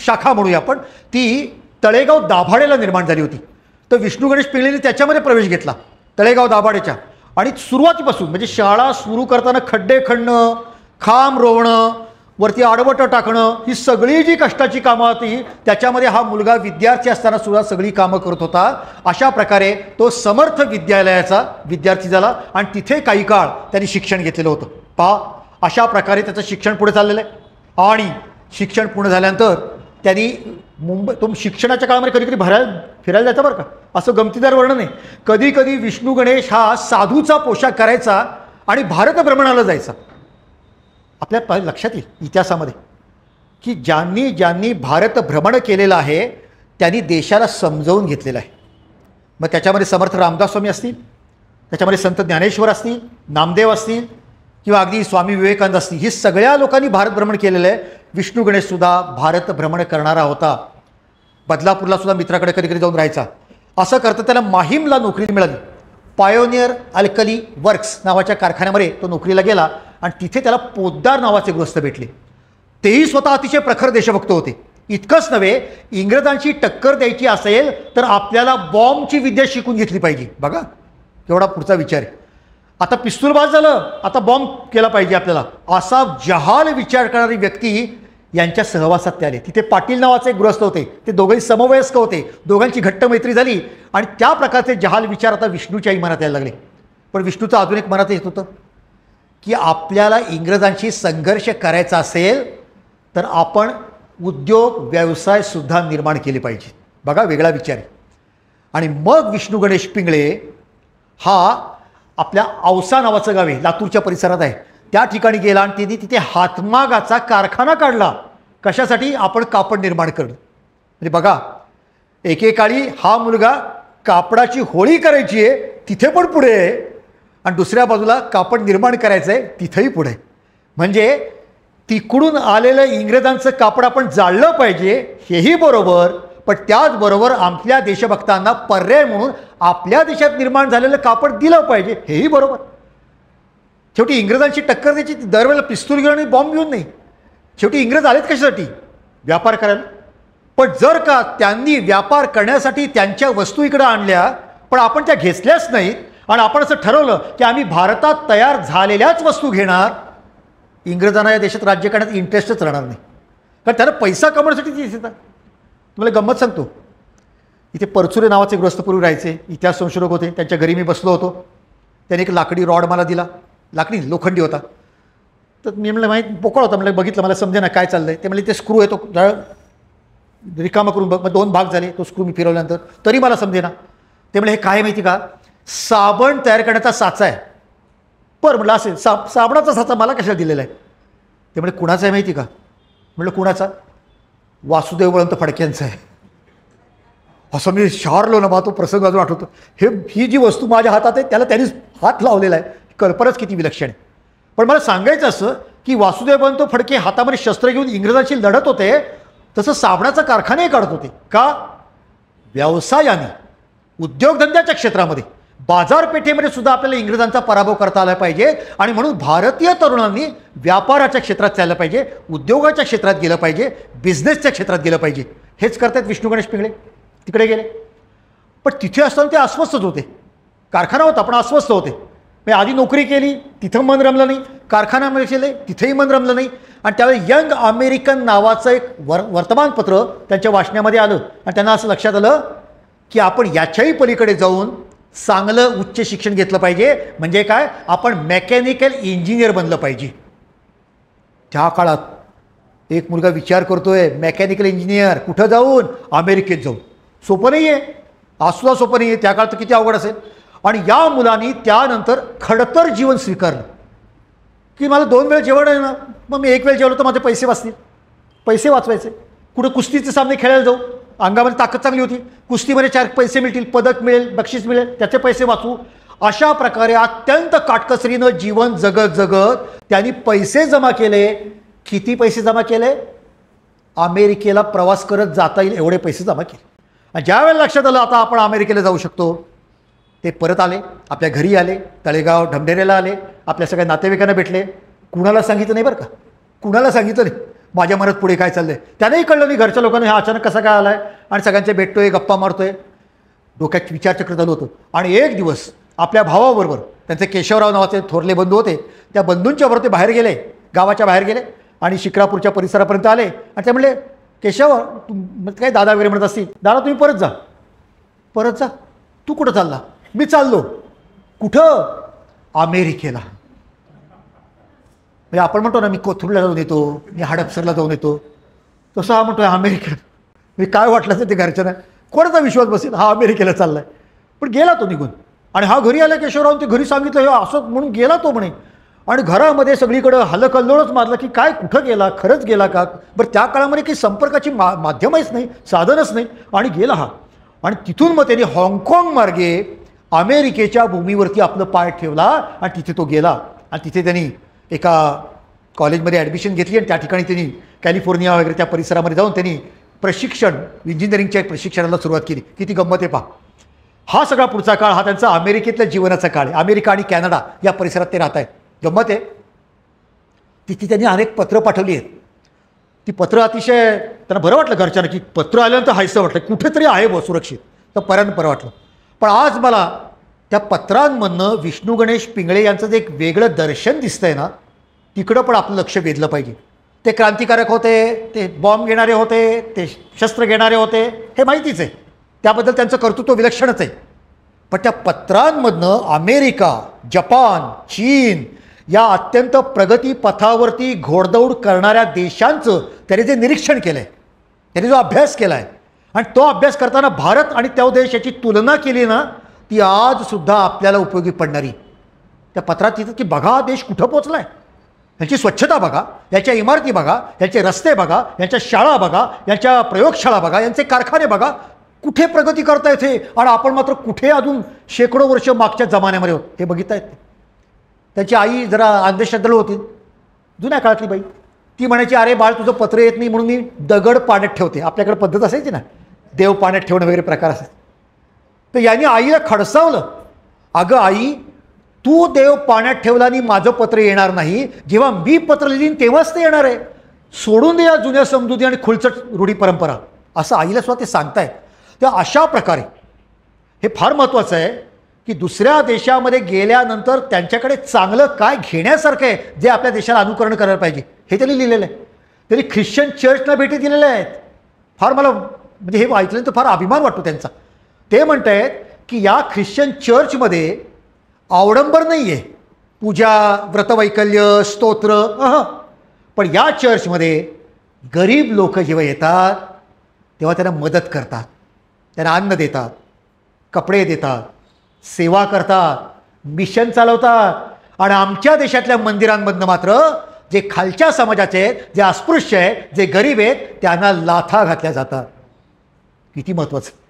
शाखा म्हणूया आपण, ती तळेगाव दाभाडेला निर्माण झाली होती. तर विष्णू गणेश पिंगळेंनी त्याच्यामध्ये प्रवेश घेतला तळेगाव दाभाडेच्या. आणि सुरुवातीपासून म्हणजे शाळा सुरू करताना खड्डे खणणं, खांब रोवणं, वरती आडवटं टाकणं, ही सगळी जी कष्टाची कामं होती त्याच्यामध्ये हा मुलगा विद्यार्थी असताना सुद्धा सगळी कामं करत होता. अशा प्रकारे तो समर्थ विद्यालयाचा विद्यार्थी झाला आणि तिथे काही काळ त्यांनी शिक्षण घेतलेलं होतं. पहा, अशा प्रकारे त्याचं शिक्षण पुढे चाललेलं आहे. आणि शिक्षण पूर्ण झाल्यानंतर त्यांनी तो शिक्षणाच्या काळामध्ये कधी कधी फिरायला जायचा बरं का. असं गमतीदार वर्णन आहे. कधी कधी विष्णू गणेश हा साधूचा पोशाख करायचा आणि भारत भ्रमणाला जायचा. आपल्या लक्षात येईल इतिहासामध्ये की ज्यांनी ज्यांनी भारत भ्रमण केलेलं आहे त्यांनी देशाला समजावून घेतलेलं आहे. मग त्याच्यामध्ये समर्थ रामदास स्वामी असतील, त्याच्यामध्ये संत ज्ञानेश्वर असतील, नामदेव असतील किंवा अगदी स्वामी विवेकानंद असतील, ही सगळ्या लोकांनी भारत भ्रमण केलेलं आहे. विष्णू गणेशसुद्धा भारत भ्रमण करणारा होता. बदलापूरला सुद्धा मित्राकडे कधी कधी जाऊन राहायचा. असं करता त्याला माहीमला नोकरी मिळाली. पायोनियर अल्कली वर्क्स नावाच्या कारखान्यामध्ये तो नोकरीला गेला आणि तिथे त्याला पोद्दार नावाचे गृहस्थ भेटले. तेही स्वतः अतिशय प्रखर देशभक्त होते. इतकंच नव्हे, इंग्रजांची टक्कर द्यायची असेल तर आपल्याला बॉम्बची विद्या शिकून घेतली पाहिजे. बघा केवढा पुढचा विचार आहे. आता पिस्तूलबाज झालं, आता बॉम्ब केला पाहिजे आपल्याला, असा जहाल विचार करणारी व्यक्ती यांच्या सहवासात ते आले. तिथे पाटील नावाचे एक गृहस्थ होते. ते दोघंही समवयस्क होते. दोघांची घट्ट मैत्री झाली आणि त्या प्रकारचे जहाल विचार आता विष्णूच्याही मनात यायला लागले. पण विष्णूचं अजून एक मनात येत होतं की आपल्याला इंग्रजांशी संघर्ष करायचा असेल तर आपण उद्योग व्यवसायसुद्धा निर्माण केले पाहिजे. बघा वेगळा विचार आहे. आणि मग विष्णू गणेश पिंगळे हा आपल्या औसा नावाचं गाव आहे, लातूरच्या परिसरात आहे, त्या ठिकाणी गेला आणि त्यांनी तिथे हातमागाचा कारखाना काढला. कशासाठी? आपण कापड निर्माण करणं. म्हणजे बघा, एकेकाळी हा मुलगा कापडाची होळी करायची आहे तिथे पण पुढे आहे आणि दुसऱ्या बाजूला कापड निर्माण करायचं आहे तिथेही पुढे आहे. म्हणजे तिकडून आलेलं इंग्रजांचं कापड आपण जाळलं पाहिजे हेही बरोबर, पण त्याचबरोबर आपल्या देशभक्तांना पर्याय म्हणून आपल्या देशात निर्माण झालेलं कापड दिलं पाहिजे हेही बरोबर. शेवटी इंग्रजांची टक्कर द्यायची दरवेळेला पिस्तूल घेऊन आणि बॉम्ब घेऊन नाही. शेवटी इंग्रज आलेत कशासाठी? व्यापार करायला. पण जर का त्यांनी व्यापार करण्यासाठी त्यांच्या वस्तू इकडं आणल्या पण आपण त्या घेतल्याच नाहीत आणि आपण असं ठरवलं की आम्ही भारतात तयार झालेल्याच वस्तू घेणार, इंग्रजांना या देशात राज्य करण्यात इंटरेस्टच राहणार नाही. कारण त्यांना पैसा कमवण्यासाठी ते येतात. तुम्हाला गंमत सांगतो, इथे परचुरे नावाचे गृहस्थपूर्वी राहायचे, इतिहास संशोधक होते. त्यांच्या घरी मी बसलो होतो. त्याने एक लाकडी रॉड मला दिला. लाकडी लोखंडी होता. तर मी म्हणलं माहीत पोकळ होता, म्हणलं बघितलं मला समजे ना काय चाललंय. ते म्हणले ते स्क्रू आहे तो रिकामा करून बघ. मग 2 भाग झाले, तो स्क्रू मी फिरवल्यानंतर तरी मला समजे ना. ते म्हणले हे काय माहिती का, साबण तयार करण्याचा साचा आहे. पर म्हटलं असेल साबणाचा साचा मला कशाला दिलेला आहे. ते म्हणजे कुणाचा आहे माहिती का. म्हटलं कुणाचा, वासुदेव बळवंत फडक्यांचा आहे. असं मी शारलो ना, तो प्रसंग अजून आठवतो. ही जी वस्तू माझ्या हातात आहे त्याला त्यांनीच हात लावलेला आहे. कल्पनाच किती विलक्षण आहे. पण मला सांगायचं असं की वासुदेव बळवंत फडके हातामध्ये शस्त्र घेऊन इंग्रजांशी लढत होते, तसं साबणाचा कारखानाही काढत होते. का, व्यवसायाने उद्योगधंद्याच्या क्षेत्रामध्ये बाजारपेठेमध्ये सुद्धा आपल्याला इंग्रजांचा पराभव करता आला पाहिजे. आणि म्हणून भारतीय तरुणांनी व्यापाराच्या क्षेत्रात चाललं पाहिजे, उद्योगाच्या क्षेत्रात गेलं पाहिजे, बिझनेसच्या क्षेत्रात गेलं पाहिजे. हेच करतात विष्णू गणेश पिंगळे. तिकडे गेले, पण तिथे असताना ते अस्वस्थच होते. कारखाना होता पण अस्वस्थ होते. मी आधी नोकरी केली, तिथं मन रमलं नाही. कारखान्यामध्ये केले, तिथेही मन रमलं नाही. आणि त्यावेळी यंग अमेरिकन नावाचं एक वर्तमानपत्र त्यांच्या वाचण्यामध्ये आलं. आणि त्यांना असं लक्षात आलं की आपण याच्याही पलीकडे जाऊन चांगलं उच्च शिक्षण घेतलं पाहिजे. म्हणजे काय, आपण मेकॅनिकल इंजिनियर बनलं पाहिजे. त्या काळात एक मुलगा विचार करतोय मेकॅनिकल इंजिनियर, कुठं जाऊन, अमेरिकेत जाऊन. सोपं नाही आहे, आसुद्धा सोपं नाही आहे. त्या काळात किती अवघड असेल. आणि या मुलांनी त्यानंतर खडतर जीवन स्वीकारलं की मला 2 वेळ जेवण आहे ना, मग मी 1 वेळ जेवलो तर माझे पैसे वाचतील. पैसे वाचवायचे, कुठं कुस्तीचे सामने खेळायला जाऊ, अंगामध्ये ताकद चांगली होती, कुस्तीमध्ये 4 पैसे मिळतील, पदक मिळेल, बक्षीस मिळेल, त्याचे पैसे वाचू. अशा प्रकारे अत्यंत काटकसरीनं जीवन जगत जगत त्यांनी पैसे जमा केले. किती पैसे जमा केले, अमेरिकेला प्रवास करत जाता येईल एवढे पैसे जमा केले. आणि ज्या वेळेला लक्षात आलं आता आपण अमेरिकेला जाऊ शकतो, ते परत आले, आपल्या घरी आले, तळेगाव ढमढेरेला आले, आपल्या सगळ्या नातेवाईकांना भेटले. कुणाला सांगितलं नाही बरं का, कुणाला सांगितलं नाही माझ्या मनात पुढे काय चाललंय. त्यानेही कळलं नाही घरच्या लोकांना हा अचानक कसा काय आलाय. आणि सगळ्यांचे भेटतोय, गप्पा मारतोय, डोक्यात विचारचक्र चालू होतं. आणि एक दिवस आपल्या भावाबरोबर, त्यांचे केशवराव नावाचे थोरले बंधू होते, त्या बंधूंच्या बरोबर ते बाहेर गेले, गावाच्या बाहेर गेले आणि शिक्रापूरच्या परिसरापर्यंत आले. आणि ते म्हणले, केशव काय दादा वगैरे म्हणत असतील, दादा तुम्ही परत जा. परत जा, तू कुठं चालला. मी चाललो. कुठं, अमेरिकेला. म्हणजे आपण म्हणतो ना मी कोथरूडला जाऊन येतो, मी हडपसरला जाऊन येतो, तसं हा म्हणतोय अमेरिकेला. मी काय वाटलं तर ते घरच्यांना कोणाचा विश्वास बसेल, हा अमेरिकेला चाललाय. पण गेला तो निघून. आणि हा घरी आला केशवराव, ते घरी सांगितलं हे असं म्हणून गेला तो म्हणे. आणि घरामध्ये सगळीकडं हलकल्लोळच मारलं की काय कुठं गेला, खरंच गेला का. बरं त्या काळामध्ये काही संपर्काची माध्यमच नाही, साधनच नाही. आणि गेला हा. आणि तिथून मग त्यांनी हाँगकाँग मार्गे अमेरिकेच्या भूमीवरती आपलं पाय ठेवला आणि तिथे तो गेला. आणि तिथे त्यांनी एका कॉलेजमध्ये ॲडमिशन घेतली आणि त्या ठिकाणी त्यांनी कॅलिफोर्निया वगैरे त्या परिसरामध्ये जाऊन त्यांनी प्रशिक्षण, इंजिनिअरिंगच्या प्रशिक्षणाला सुरुवात केली. किती गंमत आहे पहा. हा सगळा पुढचा काळ हा त्यांचा अमेरिकेतल्या जीवनाचा काळ आहे. अमेरिका आणि कॅनडा या परिसरात ते राहत आहेत. गंमत आहे, तिथे त्यांनी अनेक पत्रं पाठवली आहेत. ती पत्रं अतिशय त्यांना बरं वाटलं घरच्यांना की पत्र आल्यानंतर हायसं वाटलं, कुठेतरी आहे ब सुरक्षित, तर पर्यंत बरं वाटलं. पण आज मला त्या पत्रांमधनं विष्णू गणेश पिंगळे यांचं जे एक वेगळं दर्शन दिसतंय ना, तिकडं पण आपलं लक्ष वेधलं पाहिजे. ते क्रांतिकारक होते, ते बॉम्ब घेणारे होते, ते शस्त्र घेणारे होते, हे माहितीच आहे. त्याबद्दल त्यांचं कर्तृत्व विलक्षणच आहे. पण त्या पत्रांमधनं अमेरिका, जपान, चीन या अत्यंत प्रगतीपथावरती घोडदौड करणाऱ्या देशांचं त्याने जे निरीक्षण केलं आहे, त्याने जो अभ्यास केला आहे, आणि तो अभ्यास करताना भारत आणि त्या देश याची तुलना केली ना, ती आजसुद्धा आपल्याला उपयोगी पडणारी. त्या पत्रात तिथं की बघा देश कुठं पोचला आहे, यांची स्वच्छता बघा, याच्या इमारती बघा, यांचे रस्ते बघा, यांच्या शाळा बघा, यांच्या प्रयोगशाळा बघा, यांचे कारखाने बघा, कुठे प्रगती करता येते. आणि आपण मात्र कुठे अजून शेकडो वर्ष मागच्या जमान्यामध्ये होत हे बघितता येते. त्याची आई जरा अंधश्रद्धाळू होती, जुन्या काळातली बाई. ती म्हणायची अरे बाळ तुझं पत्र येत नाही म्हणून मी दगड पाण्यात ठेवते. आपल्याकडे पद्धत असायची ना, देव पाण्यात ठेवणं वगैरे प्रकार असायचे. तर यांनी आईला खडसावलं, अगं आई तू देव पाण्यात ठेवला आणि माझं पत्र येणार नाही, जेव्हा मी पत्र लिहीन तेव्हाच ते येणार आहे. सोडून दे या जुन्या समजुती आणि खुलचट रूढी परंपरा, असं आईला सुद्धा ते सांगताय. तर अशा प्रकारे हे फार महत्त्वाचं आहे की दुसऱ्या देशामध्ये गेल्यानंतर त्यांच्याकडे चांगलं काय घेण्यासारखं आहे जे आपल्या देशाला अनुकरण करायला पाहिजे, हे त्यांनी लिहिलेलं आहे. त्यांनी ख्रिश्चन चर्चला भेटी दिलेल्या आहेत. फार मला म्हणजे हे ऐकल्यानंतर फार अभिमान वाटतो त्यांचा. ते म्हणत आहेत की या ख्रिश्चन चर्चमध्ये अवडंबर नाही आहे, पूजा, व्रतवैकल्य, स्तोत्र, पण या चर्चमध्ये गरीब लोक जेव्हा येतात तेव्हा त्यांना मदत करतात, त्यांना अन्न देतात, कपडे देतात, सेवा करतात, मिशन चालवतात. आणि आमच्या देशातल्या मंदिरांमधनं मात्र जे खालच्या समाजाचे आहेत, जे अस्पृश्य आहेत, जे गरीब आहेत, त्यांना लाथा घातल्या जातात. किती महत्त्वाचं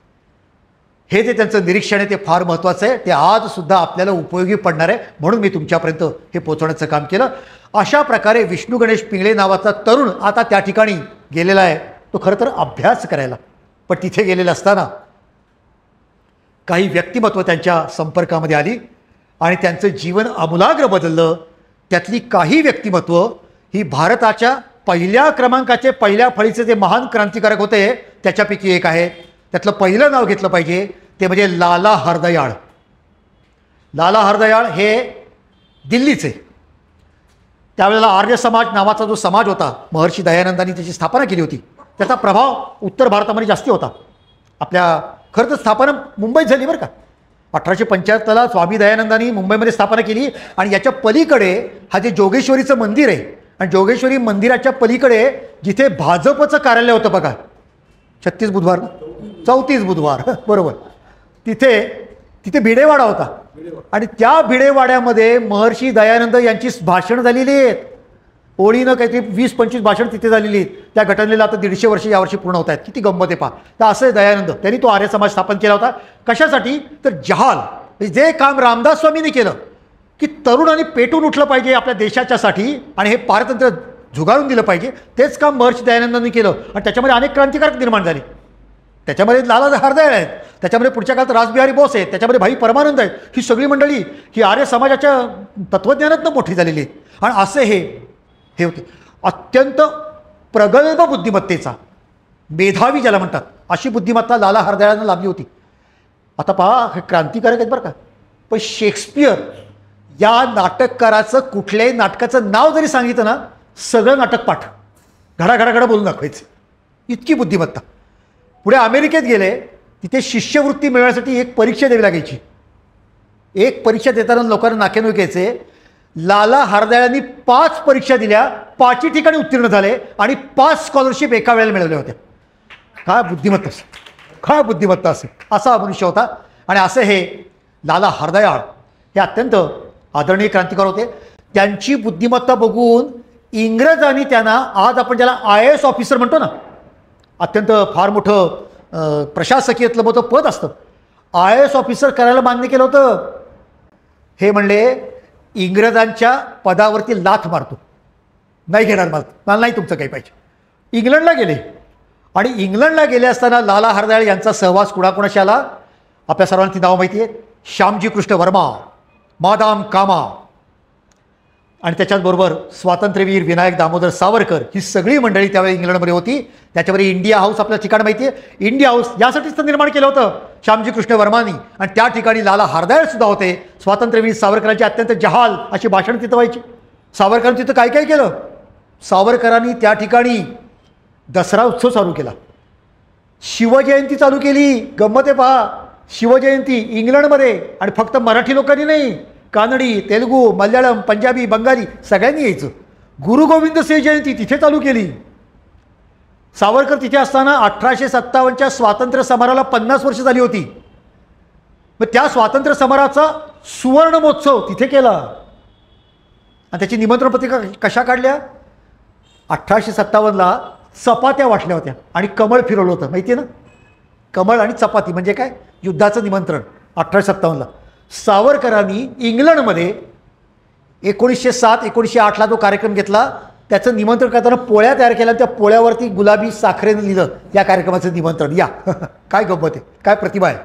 हे जे त्यांचं निरीक्षण आहे ते फार महत्त्वाचं आहे. ते आजसुद्धा आपल्याला उपयोगी पडणार आहे, म्हणून मी तुमच्यापर्यंत हे पोहोचवण्याचं काम केलं. अशा प्रकारे विष्णू गणेश पिंगळे नावाचा तरुण आता त्या ठिकाणी गेलेला आहे. तो खरं तर अभ्यास करायला, पण तिथे गेलेला असताना काही व्यक्तिमत्व त्यांच्या संपर्कामध्ये आली आणि त्यांचं जीवन आमूलाग्र बदललं. त्यातली काही व्यक्तिमत्व ही भारताच्या पहिल्या क्रमांकाचे, पहिल्या फळीचे जे महान क्रांतिकारक होते त्याच्यापैकी एक आहे. त्यातलं पहिलं नाव घेतलं पाहिजे ते म्हणजे लाला हरदयाळ. लाला हरदयाळ हे दिल्लीचे, त्यावेळेला आर्य समाज नावाचा जो समाज होता, महर्षी दयानंदांनी त्याची स्थापना केली होती. त्याचा प्रभाव उत्तर भारतामध्ये जास्ती होता. आपल्या खरं तर स्थापना मुंबईत झाली बरं का. 1875ला स्वामी दयानंदांनी मुंबईमध्ये स्थापना केली. आणि याच्या पलीकडे हा जे जोगेश्वरीचं मंदिर आहे, आणि जोगेश्वरी मंदिराच्या पलीकडे जिथे भाजपचं कार्यालय होतं बघा, 36 बुधवार 34 बुधवार बरोबर, तिथे भिडेवाडा होता. आणि त्या भिडेवाड्यामध्ये महर्षी दयानंद यांची भाषणं झालेली आहेत. ओळीनं काहीतरी 20-25 भाषण तिथे झालेली आहेत. त्या घटनेला आता 150 वर्ष यावर्षी पूर्ण होत आहेत. किती गंमत आहे पहा. तर असं दयानंद त्यांनी तो आर्य समाज स्थापन केला होता. कशासाठी तर जहाल, जे काम रामदास स्वामींनी केलं की तरुणांनी पेटून उठलं पाहिजे आपल्या देशाच्यासाठी आणि हे पारतंत्र्य झुगारून दिलं पाहिजे, तेच काम महर्षी दयानंदांनी केलं. आणि त्याच्यामध्ये अनेक क्रांतिकारक निर्माण झाले. त्याच्यामध्ये लाला हरदयाळ आहेत, त्याच्यामध्ये पुढच्या काळात रासबिहारी बोस आहेत, त्याच्यामध्ये भाई परमानंद आहेत. ही सगळी मंडळी ही आर्य समाजाच्या तत्त्वज्ञानातनं मोठी झालेली आहेत. आणि असे हे होते अत्यंत प्रगल्भ बुद्धिमत्तेचा, मेधावी ज्याला म्हणतात, अशी बुद्धिमत्ता लाला हरदयाळांना लाभली होती. आता पहा, हे क्रांतिकारक आहेत बरं का, पण शेक्सपियर या नाटककाराचं कुठल्याही नाटकाचं नाव जरी सांगितलं ना, सगळं नाटक पाठ घडाघडाघडा बोलून दाखवायचं, इतकी बुद्धिमत्ता. पुढे अमेरिकेत गेले, तिथे शिष्यवृत्ती मिळवण्यासाठी एक परीक्षा द्यावी लागायची. एक परीक्षा देताना लोकांना नाकेनऊ घ्यायचे. लाला हरदयाळांनी 5 परीक्षा दिल्या, 5ही ठिकाणी उत्तीर्ण झाले आणि 5 स्कॉलरशिप एका वेळेला मिळवल्या होत्या. काय बुद्धिमत्ता असेल, काय बुद्धिमत्ता असेल, असा मनुष्य होता. आणि असे हे लाला हरदयाळ हे अत्यंत आदरणीय क्रांतिकार होते. त्यांची बुद्धिमत्ता बघून इंग्रजांनी त्यांना, आज आपण ज्याला IAS ऑफिसर म्हणतो ना, अत्यंत फार मोठं प्रशासकीयतलं मोठं पद असतं, IAS ऑफिसर करायला मान्य केलं होतं. हे म्हणले इंग्रजांच्या पदावरती लाथ मारतो, नाही घेणार मला नाही तुमचं काही पाहिजे. इंग्लंडला गेले आणि इंग्लंडला गेले असताना लाला हरदयाळ यांचा सहवास कुणाकुणाशी आला, आपल्या सर्वांची नावं माहिती आहेत. श्यामजी कृष्ण वर्मा, मादाम कामा, आणि त्याच्याचबरोबर स्वातंत्र्यवीर विनायक दामोदर सावरकर, ही सगळी मंडळी त्यावेळी इंग्लंडमध्ये होती. त्याच्यावर इंडिया हाऊस आपल्या ठिकाण माहिती आहे. इंडिया हाऊस यासाठीच तर निर्माण केलं होतं श्यामजी कृष्ण वर्मांनी. आणि त्या ठिकाणी लाला हरदयाळ सुद्धा होते. स्वातंत्र्यवीर सावरकरांची अत्यंत जहाल अशी भाषणं तिथं व्हायची. सावरकरांनी तिथं काय काय केलं, सावरकरांनी त्या ठिकाणी दसरा उत्सव चालू केला, शिवजयंती चालू केली. गंमत आहे पहा, शिवजयंती इंग्लंडमध्ये, आणि फक्त मराठी लोकांनी नाही, कानडी, तेलुगू, मल्याळम, पंजाबी, बंगाली सगळ्यांनी यायचं. गुरु गोविंद सिंह जयंती तिथे चालू केली. सावरकर तिथे असताना 1857च्या स्वातंत्र्य समराला 50 वर्ष झाली होती. मग त्या स्वातंत्र्य समराचा सुवर्ण महोत्सव तिथे केला. आणि त्याची निमंत्रण पत्रिका कशा काढल्या, 1857ला चपात्या वाटल्या होत्या आणि कमळ फिरवलं होतं, माहिती आहे ना. कमळ आणि चपाती म्हणजे काय, युद्धाचं निमंत्रण. 1857ला सावरकरांनी इंग्लंडमध्ये 1907-1908ला जो कार्यक्रम घेतला, त्याचं निमंत्रण करताना पोळ्या तयार केल्या. त्या पोळ्यावरती गुलाबी साखरेनं लिहिलं त्या कार्यक्रमाचं निमंत्रण. या काय गंमत आहे, काय प्रतिभा आहे.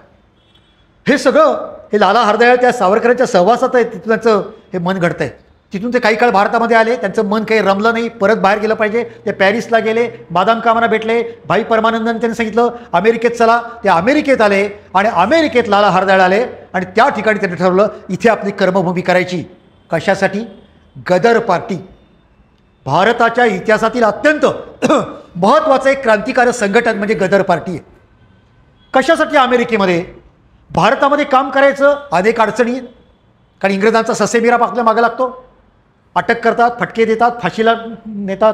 हे सगळं हे लाला हरदयाळ त्या सावरकरांच्या सहवासात आहे, तिथून त्यांचं हे मन घडतं आहे. तिथून ते काही काळ भारतामध्ये आले, त्यांचं मन काही रमलं नाही, परत बाहेर गेलं पाहिजे. ते पॅरिसला गेले, बादाम कामांना भेटले, भाई परमानंदांनी त्यांनी सांगितलं अमेरिकेत चला. ते अमेरिकेत आले आणि अमेरिकेत लाला हरदयाळ आले आणि त्या ठिकाणी त्यांनी ठरवलं इथे आपली कर्मभूमी करायची. कशासाठी, गदर पार्टी, भारताच्या इतिहासातील अत्यंत महत्त्वाचं एक क्रांतिकारक संघटन म्हणजे गदर पार्टी आहे. कशासाठी अमेरिकेमध्ये, भारतामध्ये काम करायचं, अनेक अडचणी आहेत. कारण इंग्रजांचा ससेमिरा आपल्या मागे लागतो, अटक करतात, फटके देतात, फाशीला नेतात.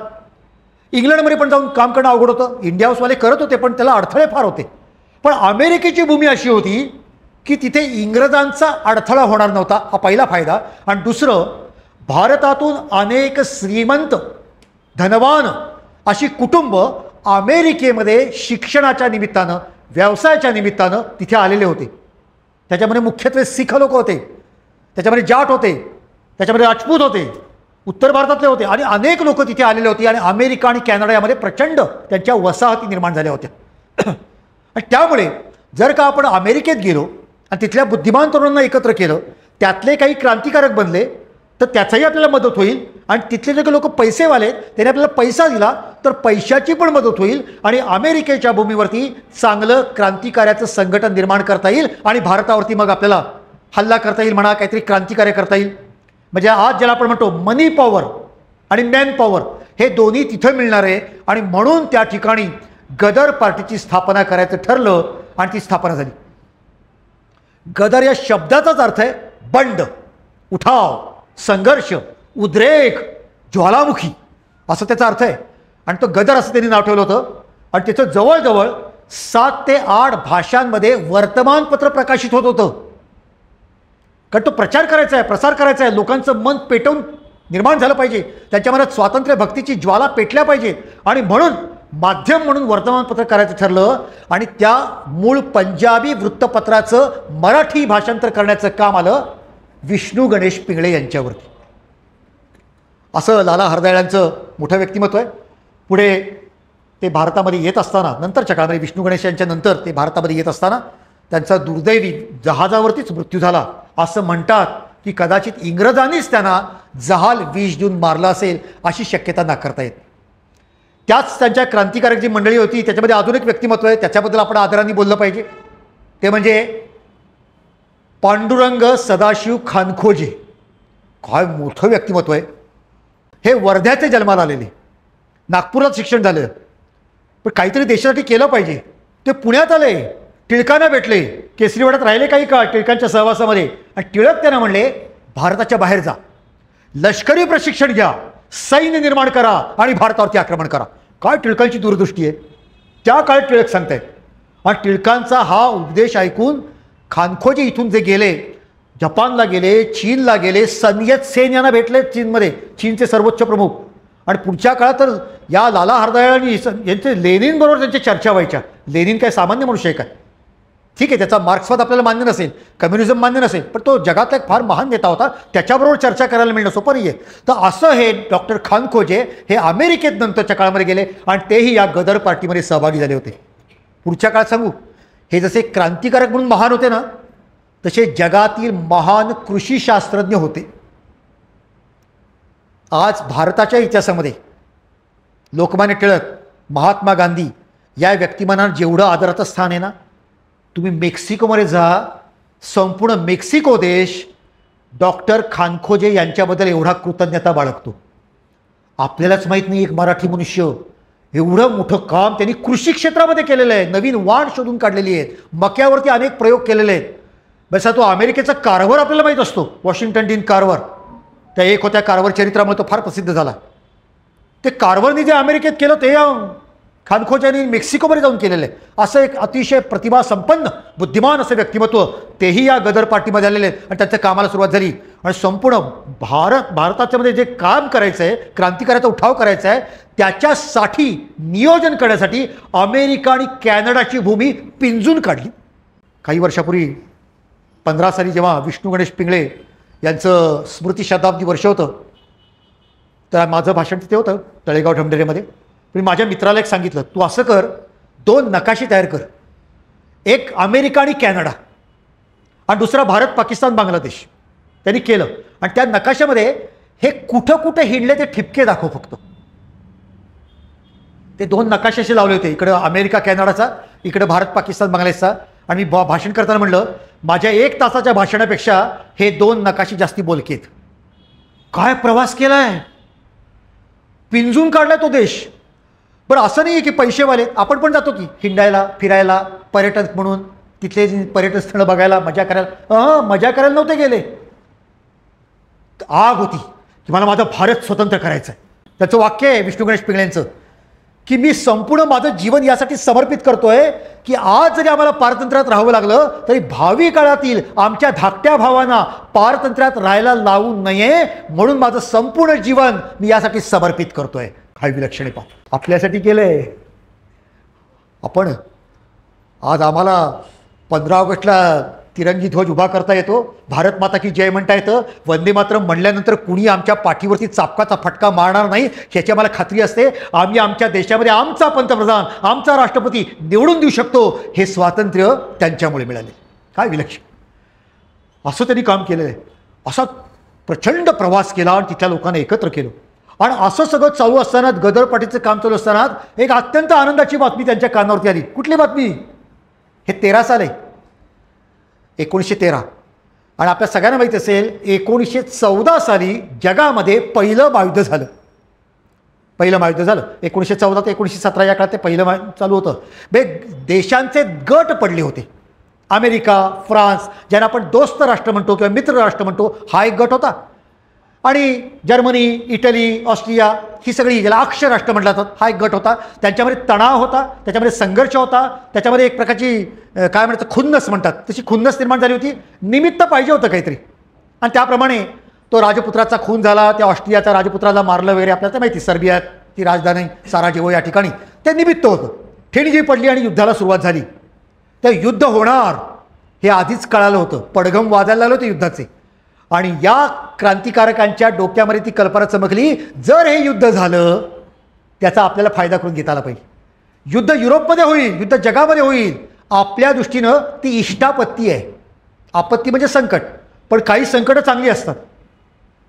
इंग्लंडमध्ये पण जाऊन काम करणं अवघड होतं. इंडिया हाऊसवाले करत होते पण त्याला अडथळे फार होते. पण अमेरिकेची भूमी अशी होती की तिथे इंग्रजांचा अडथळा होणार नव्हता, हा पहिला फायदा. आणि दुसरं, भारतातून अनेक श्रीमंत धनवान अशी कुटुंब अमेरिकेमध्ये शिक्षणाच्या निमित्तानं, व्यवसायाच्या निमित्तानं तिथे आलेले होते. त्याच्यामध्ये मुख्यत्वे शीख लोक होते, त्याच्यामध्ये जाट होते, त्याच्यामध्ये राजपूत होते, उत्तर भारतातले होते आणि अनेक लोक तिथे आलेले होते. आणि अमेरिका आणि कॅनडा यामध्ये प्रचंड त्यांच्या वसाहती निर्माण झाल्या होत्या. आणि त्यामुळे जर का आपण अमेरिकेत गेलो आणि तिथल्या बुद्धिमान तरुणांना एकत्र केलं, त्यातले काही क्रांतिकारक बनले, तर त्याचाही आपल्याला मदत होईल. आणि तिथले जे लोक पैसेवाले त्याने आपल्याला पैसा दिला तर पैशाची पण मदत होईल. आणि अमेरिकेच्या भूमीवरती चांगलं क्रांतिकार्याचं संघटन निर्माण करता येईल आणि भारतावरती मग आपल्याला हल्ला करता येईल म्हणा, काहीतरी क्रांतिकार्य करता येईल. म्हणजे आज ज्याला आपण म्हणतो मनी पॉवर आणि मॅन पॉवर, हे दोन्ही तिथं मिळणार आहे. आणि म्हणून त्या ठिकाणी गदर पार्टीची स्थापना करायचं ठरलं आणि ती स्थापना झाली. गदर या शब्दाचाच अर्थ आहे बंड, उठाव, संघर्ष, उद्रेक, ज्वालामुखी असं त्याचा अर्थ आहे. आणि तो गदर असं त्यांनी नाव ठेवलं होतं. आणि त्याचं जवळजवळ 7 ते 8 भाषांमध्ये वर्तमानपत्र प्रकाशित होत होतं. कारण तो प्रचार करायचा आहे, प्रसार करायचा आहे, लोकांचं मन पेटवून निर्माण झालं पाहिजे, त्यांच्या मनात स्वातंत्र्य भक्तीची ज्वाला पेटल्या पाहिजे. आणि म्हणून माध्यम म्हणून वर्तमानपत्र करायचं ठरलं. आणि त्या मूळ पंजाबी वृत्तपत्राचं मराठी भाषांतर करण्याचं काम आलं विष्णू गणेश पिंगळे यांच्यावरती. असं लाला हरदळ्यांचं मोठं व्यक्तिमत्व आहे. पुढे ते भारतामध्ये येत असताना, नंतरच्या काळामध्ये विष्णू गणेश यांच्या नंतर ते भारतामध्ये येत असताना त्यांचा दुर्दैवी जहाजावरतीच मृत्यू झाला. असं म्हणतात की कदाचित इंग्रजांनीच त्यांना जहाल विष देऊन मारला असेल, अशी शक्यता नाकारता येत. त्याच त्यांच्या क्रांतिकारक जी मंडळी होती त्याच्यामध्ये अजून एक व्यक्तिमत्व आहे, त्याच्याबद्दल आपण आदराने बोललं पाहिजे. ते म्हणजे पांडुरंग सदाशिव खानखोजे. काय मोठं व्यक्तिमत्व आहे. हे वर्ध्याचे जन्माला आलेले, नागपुरात शिक्षण झालं, पण काहीतरी देशासाठी केलं पाहिजे. ते पुण्यात आले, टिळकांना भेटले, केसरीवाड्यात राहिले काही काळ टिळकांच्या सहवासामध्ये. आणि टिळक त्यांना म्हणले भारताच्या बाहेर जा, लष्करी प्रशिक्षण घ्या, सैन्य निर्माण करा आणि भारतावरती आक्रमण करा. काय टिळकांची दूरदृष्टी आहे. त्या काळात टिळक सांगतायत. आणि टिळकांचा हा उपदेश ऐकून खानखोजे इथून जे गेले, जपानला गेले, चीनला गेले, सय्यद सेन यांना भेटले चीनमध्ये, चीनचे सर्वोच्च प्रमुख. आणि पुढच्या काळात तर या लाला हरदळ्यांनी यांचे लेनिनबरोबर त्यांच्या चर्चा व्हायच्या. लेनिन काय सामान्य मनुष्य आहे काय? ठीक आहे, त्याचा मार्क्सवाद आपल्याला मान्य नसेल, कम्युनिझम मान्य नसेल, पण तो जगातला एक फार महान नेता होता, त्याच्याबरोबर चर्चा करायला मिळणं सोपं नाही आहे. तर असं हे डॉक्टर खानखोजे हे अमेरिकेत नंतरच्या काळामध्ये गेले आणि तेही या गदर पार्टीमध्ये सहभागी झाले होते. पुढच्या काळात सांगू, हे जसे क्रांतिकारक म्हणून महान होते ना, तसे जगातील महान कृषीशास्त्रज्ञ होते. आज भारताच्या इतिहासामध्ये लोकमान्य टिळक, महात्मा गांधी या व्यक्तिमानांना जेवढं आदराचं स्थान आहे ना, तुम्ही मेक्सिकोमध्ये जा, संपूर्ण मेक्सिको देश डॉक्टर खानखोजे यांच्याबद्दल एवढा कृतज्ञता बाळगतो. आपल्यालाच माहीत नाही एक मराठी मनुष्य एवढं मोठं काम त्यांनी कृषी क्षेत्रामध्ये केलेलं आहे. नवीन वाण शोधून काढलेली आहेत, मक्यावरती अनेक प्रयोग केलेले आहेत. बसा तो अमेरिकेचा कार्व्हर आपल्याला माहीत असतो, वॉशिंग्टन डीन कार्व्हर. त्या एक होत्या कार्व्हर चरित्रामुळे तो फार प्रसिद्ध झाला. ते कार्व्हरनी जे अमेरिकेत केलं ते खानखोजेंनी मेक्सिकोमध्ये जाऊन केलेलं आहे. असं एक अतिशय प्रतिभा संपन्न बुद्धिमान असं व्यक्तिमत्व तेही या गदर पार्टीमध्ये आलेले आहेत. आणि त्यांच्या कामाला सुरुवात झाली. आणि संपूर्ण भारताच्या मध्ये जे काम करायचं आहे, क्रांतिकार्याचा उठाव करायचा आहे, त्याच्यासाठी नियोजन करण्यासाठी अमेरिका आणि कॅनडाची भूमी पिंजून काढली. काही वर्षापूर्वी 15 साली जेव्हा विष्णू गणेश पिंगळे यांचं स्मृती शताब्दी वर्ष होतं, तर माझं भाषण तिथे होतं तळेगाव ढमढेरेमध्ये. मी माझ्या मित्राला एक सांगितलं, तू असं कर, 2 नकाशे तयार कर, एक अमेरिका आणि कॅनडा आणि दुसरा भारत, पाकिस्तान, बांगलादेश. त्यांनी केलं. आणि त्या नकाशामध्ये हे कुठं कुठं हिंडले ते ठिपके दाखव फक्त. ते 2 नकाशे असे लावले होते, इकडं अमेरिका कॅनडाचा, इकडं भारत, पाकिस्तान, बांगलादेशचा. आणि मी भाषण करताना म्हणलं, माझ्या 1 तासाच्या भाषणापेक्षा हे 2 नकाशे जास्ती बोलकेत. काय प्रवास केला आहे, पिंजून काढलाय तो देश. बरं, असं नाही आहे की पैसेवाले, आपण पण जातो की हिंडायला, फिरायला, पर्यटक म्हणून तिथले पर्यटन स्थळं बघायला, मजा करायला. मजा करायला नव्हते गेले, आग होती की मला माझं भारत स्वतंत्र करायचं आहे. त्याचं वाक्य आहे विष्णू गणेश पिंगळेंचं की मी संपूर्ण माझं जीवन यासाठी समर्पित करतोय की आज जरी आम्हाला पारतंत्र्यात राहावं लागलं तरी भावी काळातील आमच्या धाकट्या भावांना पारतंत्र्यात राहायला लावू नये म्हणून माझं संपूर्ण जीवन मी यासाठी समर्पित करतोय. काय विलक्षण आहे. आपल्यासाठी केलंय. आपण आज आम्हाला 15 ऑगस्टला तिरंगी ध्वज उभा करता येतो, भारत माता की जय म्हणता येतं, वंदे मातरम म्हणल्यानंतर कुणी आमच्या पाठीवरती चापकाचा फटका मारणार नाही ह्याची आम्हाला खात्री असते. आम्ही आमच्या देशामध्ये आमचा पंतप्रधान आमचा राष्ट्रपती निवडून देऊ शकतो. हे स्वातंत्र्य त्यांच्यामुळे मिळाले. काय विलक्षण. असं त्यांनी काम केलेलं आहे. असा प्रचंड प्रवास केला आणि तिथल्या लोकांना एकत्र केलं. आणि असं सगळं चालू असताना गदर पार्टीचं काम चालू असताना एक अत्यंत आनंदाची बातमी त्यांच्या कानावरती आली. कुठली बातमी. हे 13 साल आहे 1913. आणि आपल्या सगळ्यांना माहीत असेल 1914 साली जगामध्ये पहिलं महायुद्ध झालं. 1914 ते 1917 या काळात ते पहिलं चालू होतं. देशांचे गट पडले होते. अमेरिका, फ्रान्स ज्यांना आपण दोस्त राष्ट्र म्हणतो किंवा मित्र राष्ट्र म्हणतो हा एक गट होता. आणि जर्मनी, इटली, ऑस्ट्रिया ही सगळी ज्याला अक्ष राष्ट्र म्हटलं जातं हा एक गट होता. त्यांच्यामध्ये तणाव होता, त्याच्यामध्ये संघर्ष होता, त्याच्यामध्ये एक प्रकारची काय म्हणतात खुन्नस म्हणतात तशी खुन्नस निर्माण झाली होती. निमित्त पाहिजे होतं काहीतरी. आणि त्याप्रमाणे तो राजपुत्राचा खून झाला. त्या ऑस्ट्रियाच्या राजपुत्राला मारलं वगैरे आपल्याला तर माहिती. सर्बियात ती राजधानी साराजेवो या ठिकाणी ते निमित्त होतं. ठेणी जी पडली आणि युद्धाला सुरुवात झाली. तर युद्ध होणार हे आधीच कळालं होतं. पडघम वाजायला लागले होते युद्धाचे. आणि या क्रांतिकारकांच्या डोक्यामध्ये ती कल्पना चमकली जर हे युद्ध झालं त्याचा आपल्याला फायदा करून घेता आला पाहिजे. युद्ध युरोपमध्ये होईल, युद्ध जगामध्ये होईल. आपल्या दृष्टीनं ती इष्टापत्ती आहे. आपत्ती म्हणजे संकट. पण काही संकटं चांगली असतात.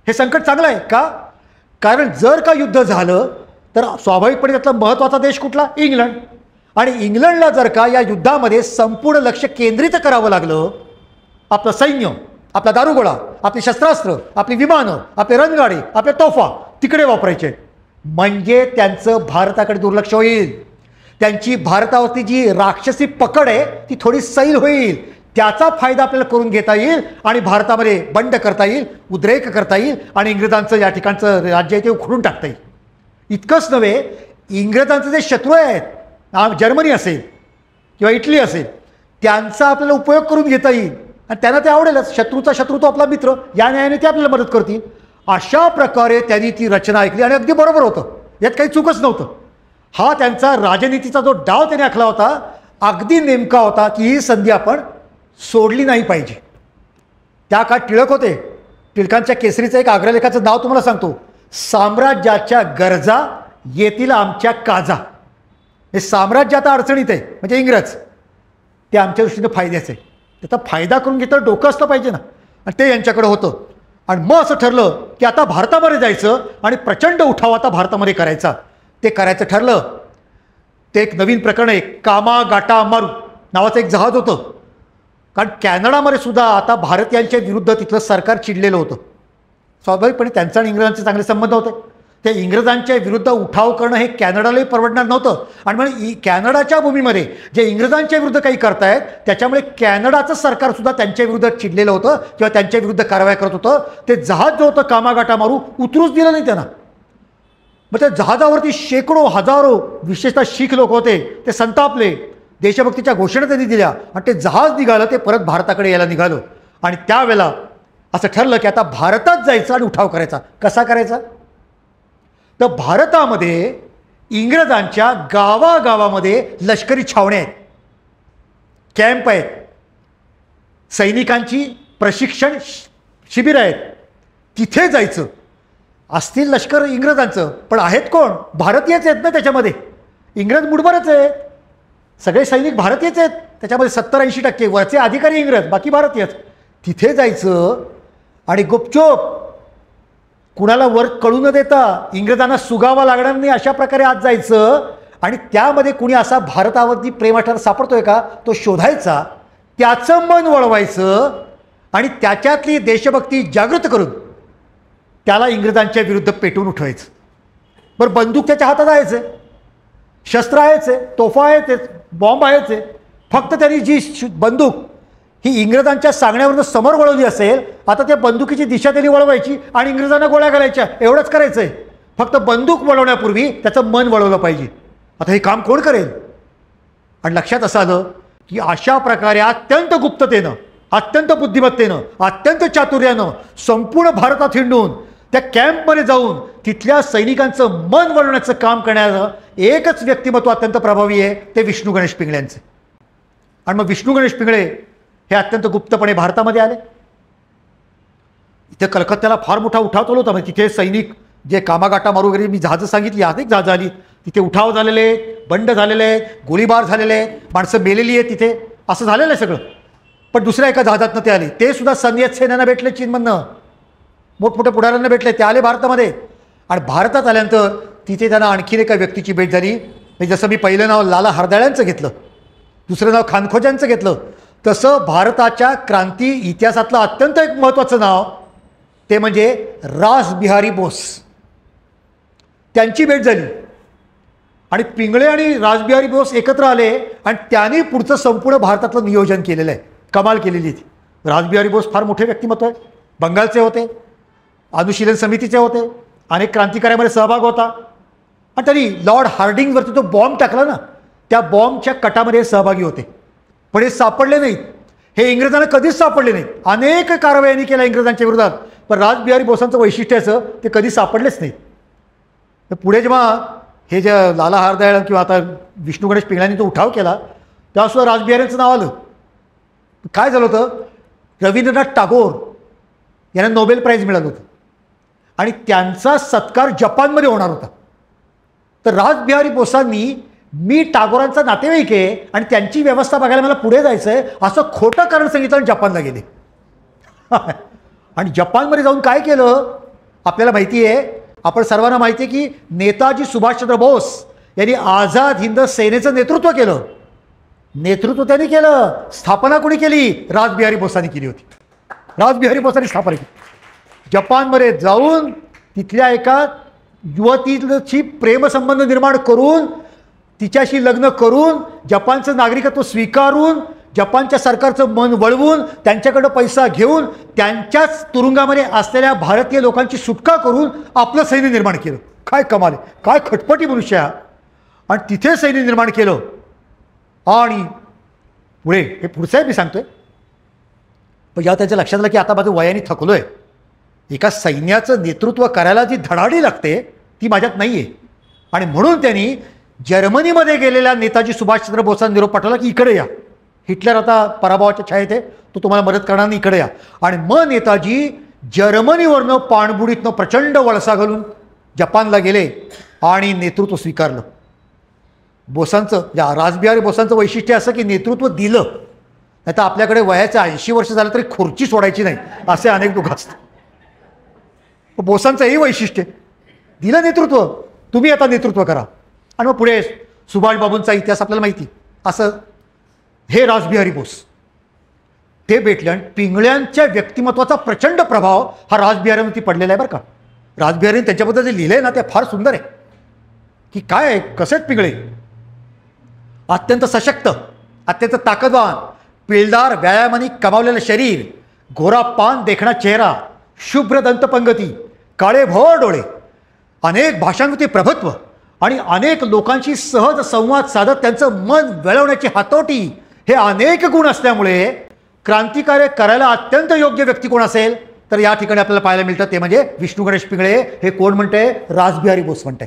हे संकट चांगलं आहे का. कारण जर का युद्ध झालं तर स्वाभाविकपणे त्यातला महत्त्वाचा देश कुठला. इंग्लंड. आणि इंग्लंडला जर का या युद्धामध्ये संपूर्ण लक्ष केंद्रित करावं लागलं आपलं सैन्य, आपला दारुगोळा, आपली शस्त्रास्त्र, आपली विमानं, आपले रणगाडे, आपल्या तोफा तिकडे वापरायचे म्हणजे त्यांचं भारताकडे दुर्लक्ष होईल. त्यांची भारतावरती जी राक्षसी पकड आहे ती थोडी सैल होईल. त्याचा फायदा आपल्याला करून घेता येईल आणि भारतामध्ये बंड करता येईल, उद्रेक करता येईल आणि इंग्रजांचं या ठिकाणचं राज्य आहे ते उखडून टाकता येईल. इतकंच नव्हे इंग्रजांचे जे शत्रू आहेत जर्मनी असेल किंवा इटली असेल त्यांचा आपल्याला उपयोग करून घेता येईल आणि त्यांना ते आवडेलच. शत्रूचा शत्रू तो आपला मित्र या न्यायाने ते आपल्याला मदत करतील. अशा प्रकारे त्यांनी ती रचना ऐकली आणि अगदी बरोबर होतं. यात काही चूकच नव्हतं. हा त्यांचा राजनीतीचा जो डाव त्याने आखला होता अगदी नेमका होता की ही संधी आपण सोडली नाही पाहिजे. त्या काळात टिळक होते. टिळकांच्या केसरीचं एक अग्रलेखाचं नाव तुम्हाला सांगतो. साम्राज्याच्या गरजा येतील आमच्या काजा. हे साम्राज्य आता अडचणीत आहे म्हणजे इंग्रज ते आमच्या दृष्टीनं फायद्याचं आहे. त्याचा फायदा करून घेता डोकं असलं पाहिजे ना. आणि ते यांच्याकडे होतं. आणि मग असं ठरलं की आता भारतामध्ये जायचं आणि प्रचंड उठाव आता भारतामध्ये करायचा. ते करायचं ठरलं. ते एक नवीन प्रकरण आहे. कामागाटामारू नावाचं एक जहाज होतं. कारण कॅनडामध्ये सुद्धा आता भारतीयांच्या विरुद्ध तिथलं सरकार चिडलेलं होतं. स्वाभाविकपणे त्यांचा आणि इंग्रजांचे चांगले संबंध होते. त्या इंग्रजांच्या विरुद्ध उठाव करणं हे कॅनडालाही परवडणार नव्हतं. आणि म्हणजे कॅनडाच्या भूमीमध्ये जे इंग्रजांच्या विरुद्ध काही करतायत त्याच्यामुळे कॅनडाचं सरकारसुद्धा त्यांच्या विरुद्ध चिडलेलं होतं किंवा त्यांच्या विरुद्ध कारवाई करत होतं. ते जहाज जो होतं कामागाटा मारू उतरूच दिलं नाही त्यांना. मग त्या जहाजावरती शेकडो हजारो विशेषतः शीख लोक होते. ते संतापले. देशभक्तीच्या घोषणा त्यांनी दिल्या आणि ते जहाज निघालं. ते परत भारताकडे यायला निघालं. आणि त्यावेळेला असं ठरलं की आता भारतात जायचं आणि उठाव करायचा. कसा करायचा तर भारतामध्ये इंग्रजांच्या गावागावामध्ये लष्करी छावण्या आहेत, कॅम्प आहेत, सैनिकांची प्रशिक्षण शिबिरं आहेत. तिथे जायचं. असतील लष्कर इंग्रजांचं पण आहेत कोण भारतीयच आहेत ना त्याच्यामध्ये. इंग्रज मुठभरच आहेत. सगळे सैनिक भारतीयच आहेत. त्याच्यामध्ये 70-80% वरचे अधिकारी इंग्रज बाकी भारतीयच. तिथे जायचं आणि गुपचूप कुणाला वर कळू न देता इंग्रजांना सुगावा लागणार नाही अशा प्रकारे आत जायचं आणि त्यामध्ये कुणी असा भारतावरती प्रेमाठार सापडतोय का तो शोधायचा. त्याचं मन वळवायचं आणि त्याच्यातली देशभक्ती जागृत करून त्याला इंग्रजांच्या विरुद्ध पेटून उठवायचं. बरं बंदूक त्याच्या हातात आहेच आहे, शस्त्र आहेच आहे, तोफा आहेच आहे, बॉम्ब आहेच आहे. फक्त त्यांनी जी बंदूक ही इंग्रजांच्या सांगण्यावरून समोर वळवली असेल, आता त्या बंदुकीची दिशा त्यांनी वळवायची आणि इंग्रजांना गोळ्या घालायच्या, एवढंच करायचं आहे. फक्त बंदूक वळवण्यापूर्वी त्याचं मन वळवलं पाहिजे. आता हे काम कोण करेल? आणि लक्षात असं आलं की अशा प्रकारे अत्यंत गुप्ततेनं, अत्यंत बुद्धिमत्तेनं, अत्यंत चातुर्यानं संपूर्ण भारतात हिंडून त्या कॅम्पमध्ये जाऊन तिथल्या सैनिकांचं मन वळवण्याचं काम करण्याचं एकच व्यक्तिमत्व अत्यंत प्रभावी आहे, ते विष्णू गणेश पिंगळ्यांचे. आणि मग विष्णू गणेश पिंगळे हे अत्यंत गुप्तपणे भारतामध्ये आले. इथे कलकत्त्याला फार मोठा उठाव चालू होता. म्हणजे तिथे सैनिक जे कामागाटा मारू वगैरे, मी जहाजं सांगितली, अनेक जहाजं आली तिथे, उठाव झालेले आहेत, बंड झालेले आहेत, गोळीबार झालेले आहेत, माणसं मेलेली आहेत तिथे, असं झालेलं आहे सगळं. पण दुसऱ्या एका जहाजातनं ते आले, ते सुद्धा सैन्यात सेनांना भेटले, चीनमधनं मोठमोठ्या पुढाऱ्यांना भेटले, ते आले भारतामध्ये. आणि भारतात आल्यानंतर तिथे त्यांना आणखीन एका व्यक्तीची भेट झाली. म्हणजे जसं मी पहिलं नाव लाला हरदळ्यांचं घेतलं, दुसरं नाव खानखोजांचं घेतलं, तसं भारताच्या क्रांती इतिहासातलं अत्यंत एक महत्त्वाचं नाव ते म्हणजे रासबिहारी बोस. त्यांची भेट झाली आणि पिंगळे आणि रासबिहारी बोस एकत्र आले आणि त्यांनी पुढचं संपूर्ण भारतातलं नियोजन केलेलं आहे. कमाल केलेली ती. रासबिहारी बोस फार मोठे व्यक्तिमत्व आहे, बंगालचे होते, अनुशीलन समितीचे होते, अनेक क्रांतिकार्यामध्ये सहभाग होता. आणि त्यांनी लॉर्ड हार्डिंगवरती तो बॉम्ब टाकला ना, त्या बॉम्बच्या कटामध्ये सहभागी होते. पण हे सापडले नाहीत, हे इंग्रजांना कधीच सापडले नाहीत. अनेक कारवायांनी केल्या इंग्रजांच्या विरोधात, पण रासबिहारी बोसांचं वैशिष्ट्याचं ते कधी सापडलेच नाहीत. पुढे जेव्हा हे जे लाला हरदळ किंवा आता विष्णू गणेश पिंगळ्यांनी तो उठाव केला, तेव्हासुद्धा रासबिहारींचं नाव आलं. काय झालं होतं, रवींद्रनाथ टागोर यांना नोबेल प्राईज मिळालं होतं आणि त्यांचा सत्कार जपानमध्ये होणार होता. तर रासबिहारी बोसांनी मी टागोरांचा नातेवाईक आहे आणि त्यांची व्यवस्था बघायला मला पुढे जायचं आहे असं खोटं कारण सांगितलं आणि जपानला गेले. आणि जपानमध्ये जाऊन काय केलं आपल्याला माहिती आहे, आपण सर्वांना माहिती आहे की नेताजी सुभाषचंद्र बोस यांनी आझाद हिंद सेनेचं नेतृत्व केलं. नेतृत्व त्यांनी केलं, स्थापना कोणी केली? रासबिहारी बोसांनी केली होती. रासबिहारी बोसांनी स्थापना केली. जपानमध्ये जाऊन तिथल्या एका युवतीची प्रेमसंबंध निर्माण करून, तिच्याशी लग्न करून, जपानचं नागरिकत्व स्वीकारून, जपानच्या सरकारचं मन वळवून, त्यांच्याकडं पैसा घेऊन, त्यांच्याच तुरुंगामध्ये असलेल्या भारतीय लोकांची सुटका करून आपलं सैन्य निर्माण केलं. काय कमाल आहे, काय खटपटी मनुष्य आहे. आणि तिथे सैन्य निर्माण केलं. आणि पुढे हे पुढचं आहे मी सांगतोय, पण जेव्हा त्याच्या लक्षात आलं की आता माझं वयाने थकलो आहे, एका सैन्याचं नेतृत्व करायला जी धडाडी लागते ती माझ्यात नाही आहे. आणि म्हणून त्यांनी जर्मनीमध्ये गेलेल्या नेताजी सुभाषचंद्र बोसांना निरोप पाठवला की इकडे या, हिटलर आता पराभवाच्या छायेत आहे, तो तुम्हाला मदत करणार नाही, इकडे या. आणि मग नेताजी जर्मनीवरनं पाणबुडीतनं प्रचंड वळसा घालून जपानला गेले आणि नेतृत्व स्वीकारलं. बोसांचं रासबिहारी बोसांचं वैशिष्ट्य असं की नेतृत्व दिलं, नाही तर आपल्याकडे वयाचं 80 वर्ष झालं तरी खुर्ची सोडायची नाही, असे अनेक लोक असतात. बोसांचं हे वैशिष्ट्य, दिलं नेतृत्व, तुम्ही आता नेतृत्व करा. आणि मग पुढे सुभाषबाबूंचा इतिहास आपल्याला माहिती. असं हे रासबिहारी बोस ते भेटले आणि पिंगळ्यांच्या व्यक्तिमत्वाचा प्रचंड प्रभाव हा रासबिहारींवरती पडलेला आहे बरं का. रासबिहारींनी त्यांच्याबद्दल जे लिहिलं आहे ना ते फार सुंदर आहे की काय आहे, कसे आहेत पिंगळे. अत्यंत सशक्त, अत्यंत ताकदवान, पिळदार व्यायामाने कमावलेलं शरीर, गोरा पान देखणा चेहरा, शुभ्र दंतपंगती, काळे भोर डोळे, अनेक भाषांवरती प्रभुत्व आणि अनेक लोकांशी सहज संवाद साधत त्यांचं मन वळवण्याची हातोटी, हे अनेक गुण असल्यामुळे क्रांतिकार्य करायला अत्यंत योग्य व्यक्ती कोण असेल तर या ठिकाणी आपल्याला पाहायला मिळतं ते म्हणजे विष्णू गणेश पिंगळे. हे कोण म्हणते? रासबिहारी बोस म्हणते.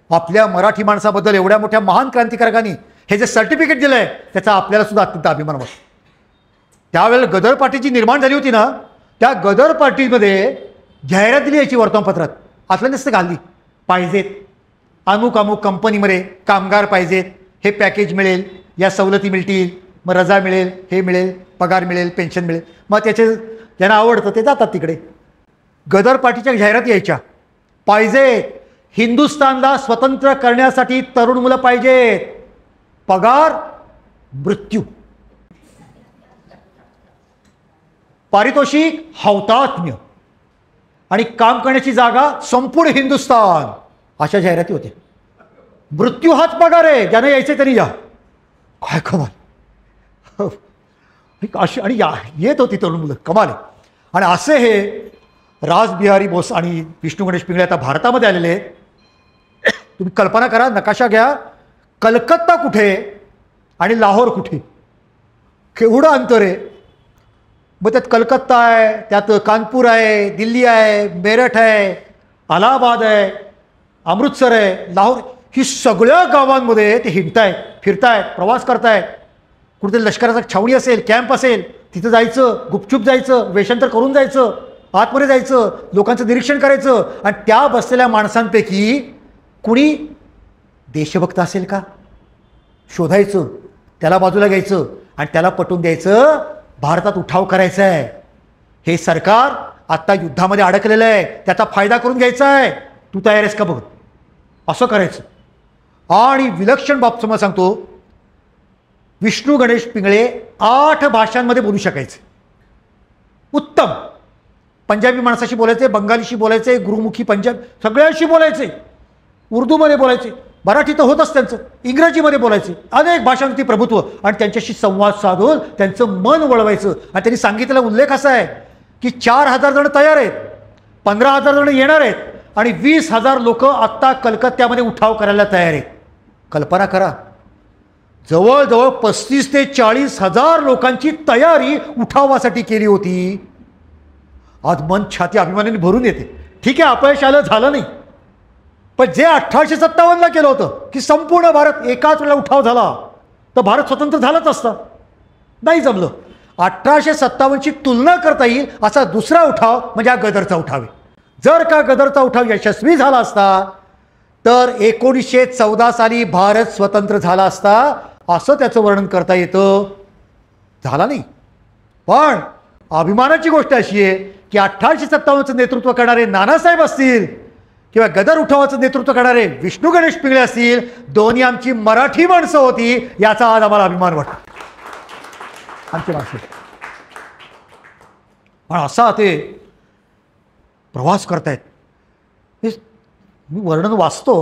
आपल्या मराठी माणसाबद्दल एवढ्या मोठ्या महान क्रांतिकारकांनी हे जे सर्टिफिकेट दिलं आहे त्याचा आपल्याला सुद्धा अत्यंत अभिमान वाटतो. त्यावेळेला गदर पार्टीची निर्माण झाली होती ना, त्या गदर पार्टीमध्ये जाहिरात दिली याची वर्तमानपत्रात, आपल्या नसतं घालली, पाहिजेत अमुक अमुक कंपनीमध्ये कामगार पाहिजेत, हे पॅकेज मिळेल, या सवलती मिळतील, मग रजा मिळेल, हे मिळेल, पगार मिळेल, पेन्शन मिळेल. मग त्याचे ज्यांना आवडतं ते जातात तिकडे. गदर पार्टीच्या जाहिराती यायच्या, पाहिजेत हिंदुस्थानला स्वतंत्र करण्यासाठी तरुण मुलं पाहिजेत, पगार मृत्यू, पारितोषिक हौतात्म्य आणि काम करण्याची जागा संपूर्ण हिंदुस्थान, अशा जाहिराती होत्या. मृत्यू हाच पगार आहे, ज्यानं यायचे तरी या. काय कमाल. अशी आणि येत होती तरुण मुलं, कमाल आहे. आणि असे हे रासबिहारी बोस आणि विष्णू गणेश पिंगळे आता भारतामध्ये आलेले आहेत. तुम्ही कल्पना करा, नकाशा घ्या, कलकत्ता कुठे आणि लाहोर कुठे, केवढं अंतर आहे. मग त्यात कलकत्ता आहे, त्यात कानपूर आहे, दिल्ली आहे, मेरठ आहे, अलाहाबाद आहे, अमृतसर आहे, लाहोर, ही सगळ्या गावांमध्ये ते हिंडतायत, फिरतायत, प्रवास करतायत. कुठेतरी लष्कराचा छावणी असेल, कॅम्प असेल, तिथं जायचं, गुपचूप जायचं, वेषांतर करून जायचं, आतमध्ये जायचं, लोकांचं निरीक्षण करायचं. आणि त्या बसलेल्या माणसांपैकी कुणी देशभक्त असेल का शोधायचं, त्याला बाजूला घ्यायचं आणि त्याला पटवून द्यायचं भारतात उठाव करायचा आहे. हे सरकार आत्ता युद्धामध्ये अडकलेलं आहे, त्याचा फायदा करून घ्यायचा आहे. तू तयार आहेस का बघ, असं करायचं. आणि विलक्षण बाब तुम्हाला सांगतो, विष्णू गणेश पिंगळे 8 भाषांमध्ये बोलू शकायचे. उत्तम. पंजाबी माणसाशी बोलायचे, बंगालीशी बोलायचे, गुरुमुखी पंजाब सगळ्यांशी बोलायचे, उर्दूमध्ये बोलायचे, मराठी तर होतच त्यांचं, इंग्रजीमध्ये बोलायचे, अनेक भाषांवरती प्रभुत्व. आणि त्यांच्याशी संवाद साधून त्यांचं मन वळवायचं. आणि त्यांनी सांगितलेला उल्लेख असा आहे की 4,000 जण तयार आहेत, 15,000 जण येणार आहेत आणि 20,000 लोक आत्ता कलकत्त्यामध्ये उठाव करायला तयार आहेत. कल्पना करा, जवळजवळ 35,000 ते 40,000 लोकांची तयारी उठावासाठी केली होती. आज मन छाती अभिमानाने भरून येते. ठीक आहे, अपयश आलं, झालं नाही, पण जे 1857ला केलं होतं की संपूर्ण भारत एकाच वेळेला उठाव झाला तर भारत स्वतंत्र झालाच असता, नाही जमलं. 1857ची तुलना करता येईल असा दुसरा उठाव म्हणजे हा गदरचा उठाव आहे. जर का गदरचा उठाव यशस्वी झाला असता तर 1914 साली भारत स्वतंत्र झाला असता, असं त्याचं वर्णन करता येतं. झाला नाही. पण अभिमानाची गोष्ट अशी आहे की 1857चं नेतृत्व करणारे नानासाहेब असतील किंवा गदर उठावाचं नेतृत्व करणारे विष्णू गणेश पिंगळे असतील, दोन्ही आमची मराठी माणसं होती, याचा आज आम्हाला अभिमान वाटतो. आमची माणसं. पण असा ते प्रवास करतायत. मी वर्णन वाचतो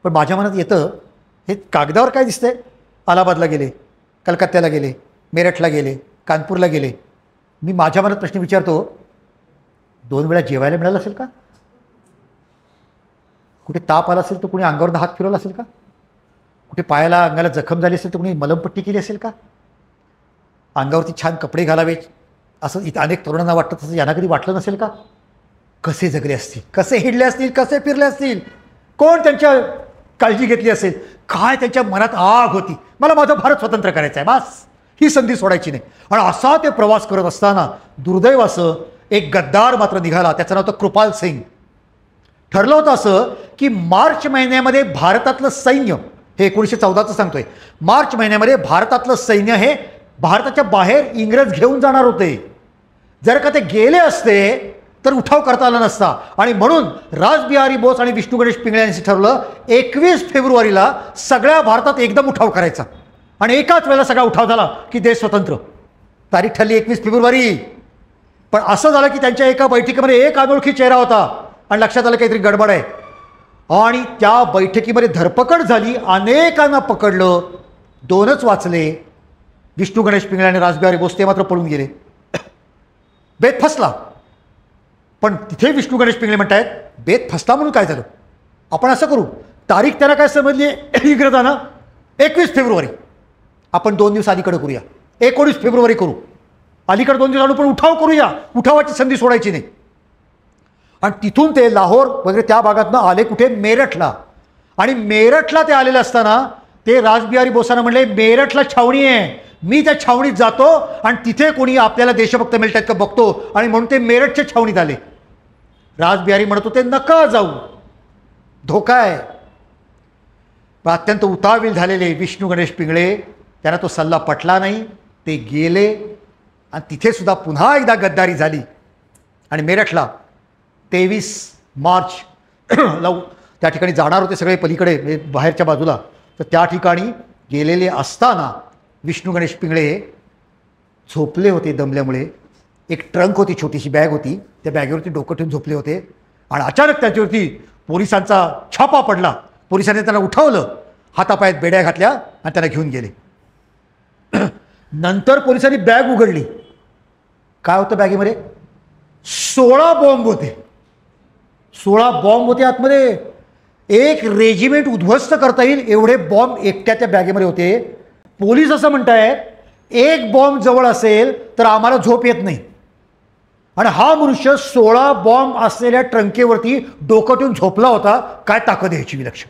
पण माझ्या मनात येतं, हे कागदावर काय दिसतंय, अलाहाबादला गेले, कलकत्त्याला गेले, मेरठला गेले, कानपूरला गेले. मी माझ्या मनात प्रश्न विचारतो, 2 वेळा जेवायला मिळालं असेल का? कुठे ताप आला असेल तर कुणी अंगावरून हात फिरवला असेल का? कुठे पायाला अंगाला जखम झाली असेल तर कुणी मलमपट्टी केली असेल का? अंगावरती छान कपडे घालावे असं इथं अनेक तरुणांना वाटतं, तसं यांना कधी वाटलं नसेल का? कसे जगले असतील, कसे हिंडले असतील, कसे फिरले असतील, कोण त्यांच्या काळजी घेतली असेल, काय त्यांच्या मनात आग होती, मला माझं भारत स्वतंत्र करायचं आहे, बस ही संधी सोडायची नाही. आणि असा ते प्रवास करत असताना दुर्दैव असं एक गद्दार मात्र निघाला, त्याचं नाव होतं कृपाल सिंग. ठरलं होतं असं की मार्च महिन्यामध्ये भारतातलं सैन्य, हे 1914चं सांगतोय, मार्च महिन्यामध्ये भारतातलं सैन्य हे भारताच्या बाहेर इंग्रज घेऊन जाणार होते. जर का ते गेले असते तर उठाव करता आला नसता. आणि म्हणून रासबिहारी बोस आणि विष्णू गणेश पिंगळे यांनी ठरवलं 21 फेब्रुवारीला सगळ्या भारतात एकदम उठाव करायचा. आणि एकाच वेळेला सगळा उठाव झाला की देश स्वतंत्र. तारीख ठरली 21 फेब्रुवारी. पण असं झालं की त्यांच्या एका बैठकीमध्ये एक अनोळखी चेहरा होता आणि लक्षात आलं काहीतरी गडबड आहे. आणि त्या बैठकीमध्ये धरपकड झाली, अनेकांना पकडलं, 2च वाचले, विष्णू गणेश पिंगळे आणि रासबिहारी बोस, ते मात्र पळून गेले. बेत फसला. पण तिथे विष्णू गणेश पिंगळे म्हणतायत, बेत फसला म्हणून काय झालं, आपण असं करू, तारीख त्याला काय समजली इंग्रजांना, 21 फेब्रुवारी, आपण 2 दिवस अलीकडे करूया, 19 फेब्रुवारी करू, अलीकडे 2 दिवस आणू, पण उठाव करूया, उठावाची संधी सोडायची नाही. आणि तिथून ते लाहोर वगैरे त्या भागातनं आले कुठे, मेरठला. आणि मेरठला ते आलेले असताना ते रासबिहारी बोसांना म्हणले, मेरठला छावणी आहे, मी त्या छावणीत जातो आणि तिथे कोणी आपल्याला देशभक्त मिळतात का बघतो. आणि म्हणून ते मेरठच्या छावणीत आले. रासबिहारी म्हणत होते, नका जाऊ, धोका आहे. पण अत्यंत उतावील झालेले विष्णू गणेश पिंगळे, त्यांना तो सल्ला पटला नाही, ते गेले. आणि तिथे सुद्धा पुन्हा एकदा गद्दारी झाली. आणि मेरठला 23 मार्च त्या ठिकाणी जाणार होते सगळे पलीकडे बाहेरच्या बाजूला. तर त्या ठिकाणी गेलेले असताना विष्णू गणेश पिंगळे झोपले होते दमल्यामुळे. एक ट्रंक होती, छोटीशी बॅग होती, त्या बॅगेवरती डोकं ठेवून झोपले होते. आणि अचानक त्याच्यावरती पोलिसांचा छापा पडला. पोलिसांनी त्यांना उठवलं, हातापायात बेड्या घातल्या आणि त्यांना घेऊन गेले. नंतर पोलिसांनी बॅग उघडली. काय होतं बॅगेमध्ये? 16 बॉम्ब होते. 16 बॉम्ब होते आतमध्ये. एक रेजिमेंट उद्ध्वस्त करता येईल एवढे बॉम्ब एकट्या त्या बॅगेमध्ये होते. पोलीस असं म्हणतायत, एक बॉम्ब जवळ असेल तर आम्हाला झोप येत नाही. आणि हा मनुष्य 16 बॉम्ब असलेल्या ट्रंकेवरती डोकं ठेवून झोपला होता. काय ताकद यायची विलक्षण.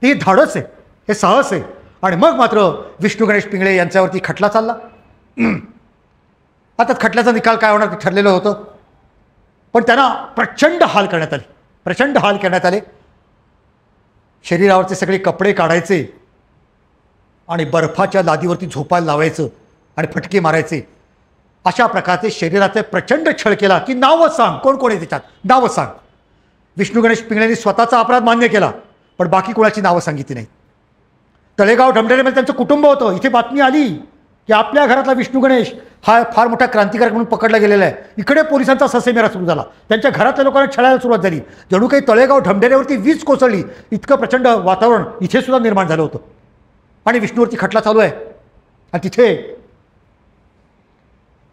ती धाडस आहे, हे साहस आहे. आणि मग मात्र विष्णू गणेश पिंगळे यांच्यावरती खटला चालला. आता खटल्याचा निकाल काय होणार ते ठरलेलं होतं. पण त्यांना प्रचंड हाल करण्यात आले, प्रचंड हाल करण्यात आले. शरीरावरचे सगळे कपडे काढायचे आणि बर्फाच्या लादीवरती झोपायला लावायचं आणि फटके मारायचे. अशा प्रकारचे शरीराचे प्रचंड छळ केला की नावं सांग, कोण कोण आहे त्याच्यात, नावं सांग. विष्णू गणेश पिंगळेंनी स्वतःचा अपराध मान्य केला, पण बाकी कोणाची नावं सांगितली नाही. तळेगाव ढमढेरेमध्ये त्यांचं कुटुंब होतं. इथे बातमी आली की आपल्या घरातला विष्णू गणेश हा फार मोठा क्रांतिकारक म्हणून पकडला गेलेला आहे. इकडे पोलिसांचा ससेमेरा सुरू झाला. त्यांच्या घरातल्या लोकांना छळायला सुरुवात झाली. जणू काही तळेगाव ढमढेरेवरती वीज कोसळली इतकं प्रचंड वातावरण इथे सुद्धा निर्माण झालं होतं. आणि विष्णूवरती खटला चालू आहे. आणि तिथे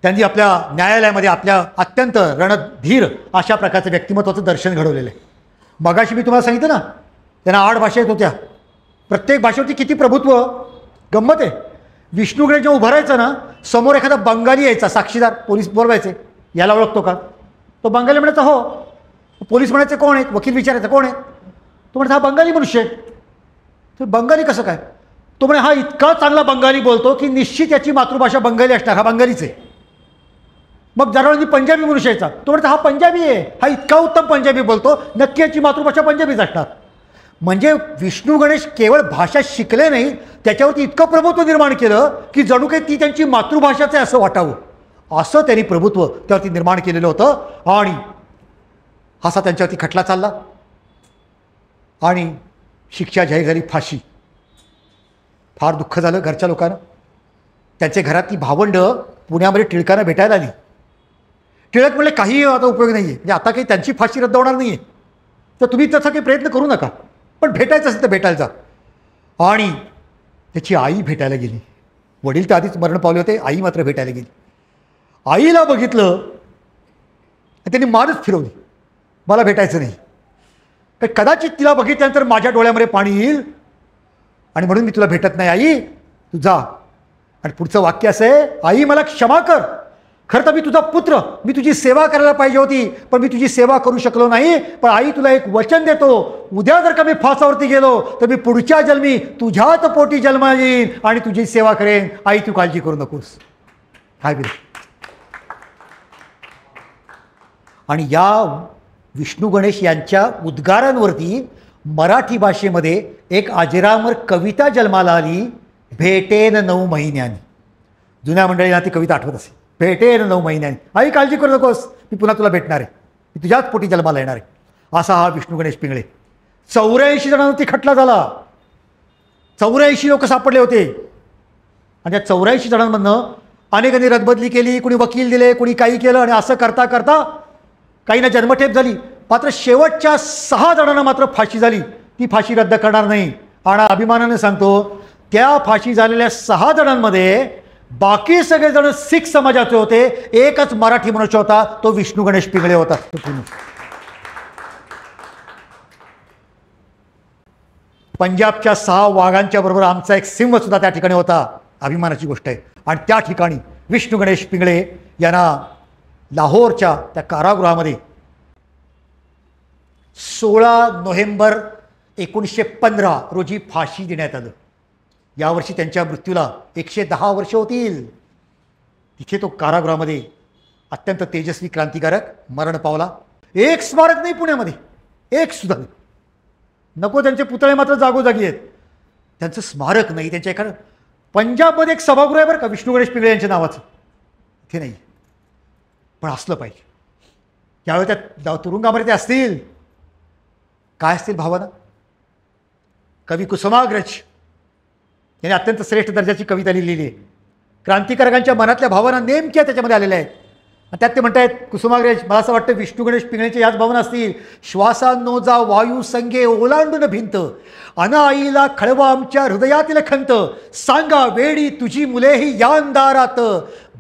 त्यांनी आपल्या न्यायालयामध्ये आपल्या अत्यंत रणधीर अशा प्रकारचं व्यक्तिमत्वाचं दर्शन घडवलेलं आहे. मगाशी मी तुम्हाला सांगितलं ना, त्यांना 8 भाषा येत होत्या. प्रत्येक भाषेवरती किती प्रभुत्व. गंमत आहे. विष्णू गणेश जेव्हा उभारायचं ना, समोर एखादा बंगाली यायचा साक्षीदार. पोलीस बोलवायचे, याला ओळखतो का? तो बंगाली म्हणायचा हो. पोलीस म्हणायचे कोण आहेत? वकील विचारायचा कोण आहेत? तो म्हणतो हा बंगाली मनुष्य आहे. तर बंगाली कसं काय? तो म्हणे हा इतका चांगला बंगाली बोलतो की निश्चित याची मातृभाषा बंगाली असणार, हा बंगालीच आहे. मग जरा पंजाबी मनुष्य यायचा. तो म्हणतो हा पंजाबी आहे, हा इतका उत्तम पंजाबी बोलतो, नक्की याची मातृभाषा पंजाबीच असणार. म्हणजे विष्णू गणेश केवळ भाषा शिकले नाही, त्याच्यावरती इतकं प्रभुत्व निर्माण केलं की जणू काही ती त्यांची मातृभाषाच आहे असं वाटावं, असं त्यांनी प्रभुत्व त्यावरती निर्माण केलेलं होतं. आणि असा त्यांच्यावरती खटला चालला आणि शिक्षा जाहीर झाली, फाशी. फार दुःख झालं घरच्या लोकांना. त्यांच्या घरातली भावंड पुण्यामध्ये टिळकांना भेटायला आली. टिळक म्हणले काही आता उपयोग नाही आहे, म्हणजे आता काही त्यांची फाशी रद्द होणार नाही आहे, तर तुम्ही तसा काही प्रयत्न करू नका, पण भेटायचं असेल तर भेटायला जा. आणि त्याची आई भेटायला गेली. वडील तर आधीच मरण पावले होते, आई मात्र भेटायला गेली. आईला बघितलं त्यांनी मारच फिरवली, मला भेटायचं नाही. तर कदाचित तिला बघितल्यानंतर माझ्या डोळ्यामध्ये पाणी येईल आणि म्हणून मी तुला भेटत नाही आई, तू जा. आणि पुढचं वाक्य असं आहे, आई मला क्षमा कर, खरं तर मी तुझा पुत्र, मी तुझी सेवा करायला पाहिजे होती, पण मी तुझी सेवा करू शकलो नाही. पण आई तुला एक वचन देतो, उद्या जर का मी फासावरती गेलो तर मी पुढच्या जन्मी तुझ्याच पोटी जन्माला येईन आणि तुझी सेवा करेन. आई तू काळजी करू नकोस. काय बिल. आणि या विष्णू गणेश यांच्या उद्गारांवरती मराठी भाषेमध्ये एक अजरामर कविता जन्माला आली, भेटेन 9 महिन्यांनी. जुन्या मंडळींना ती कविता आठवत असेल, भेटेन 9 महिन्यांनी. आई काळजी करू नकोस, मी पुन्हा तुला भेटणार आहे, मी तुझ्याच पोटी जन्माला येणार आहे. असा हा विष्णू गणेश पिंगळे. 84 जणांवरती खटला झाला. 84 लोक सापडले होते. आणि त्या 84 जणांमधनं अनेकांनी रदबदली केली, कुणी वकील दिले, कुणी काही केलं. आणि असं करता करता काहींना जन्मठेप झाली. मात्र शेवटच्या 6 जणांना मात्र फाशी झाली. ती फाशी रद्द करणार नाही. आणि अभिमानाने सांगतो, त्या फाशी झालेल्या 6 जणांमध्ये बाकी सगळेजण सिख समाजाचे होते, एकच मराठी मनुष्य होता, तो विष्णू गणेश पिंगळे होता. पंजाबच्या 6 वाघांच्या बरोबर आमचा एक सिंह सुद्धा त्या ठिकाणी होता. अभिमानाची गोष्ट आहे. आणि त्या ठिकाणी विष्णू गणेश पिंगळे यांना लाहोरच्या त्या कारागृहामध्ये 16 नोव्हेंबर 1915 रोजी फाशी देण्यात आलं. यावर्षी त्यांच्या मृत्यूला 110 वर्ष होतील. तिथे तो कारागृहामध्ये अत्यंत तेजस्वी क्रांतिकारक मरण पावला. एक स्मारक नाही पुण्यामध्ये, एक सुद्धा नाही. नको त्यांचे पुतळे मात्र जागोजागी आहेत, त्यांचं स्मारक नाही. त्यांच्या एखादं पंजाबमध्ये एक सभागृह आहे बरं का विष्णू गणेश पिंगळे यांच्या नावाचं, इथे नाही, पण असलं पाहिजे. ज्यावेळी त्या तुरुंगामध्ये ते असतील, काय असतील भावना. कवी कुसुमाग्रज यांनी अत्यंत श्रेष्ठ दर्जाची कविता लिहिलेली आहे. क्रांतिकारकांच्या मनातल्या भावना नेमक्या त्याच्यामध्ये आलेल्या आहेत. त्यात ते म्हणतायत कुसुमाग्रज, मला असं वाटतं विष्णू गणेश पिंगळेचे याच भावना असतील. श्वासांनो जा वायू संगे ओलांडून भिंत, अनाईला खळवा आमच्या हृदयातील खंत, सांगा वेडी तुझी मुलेही या अंधारात,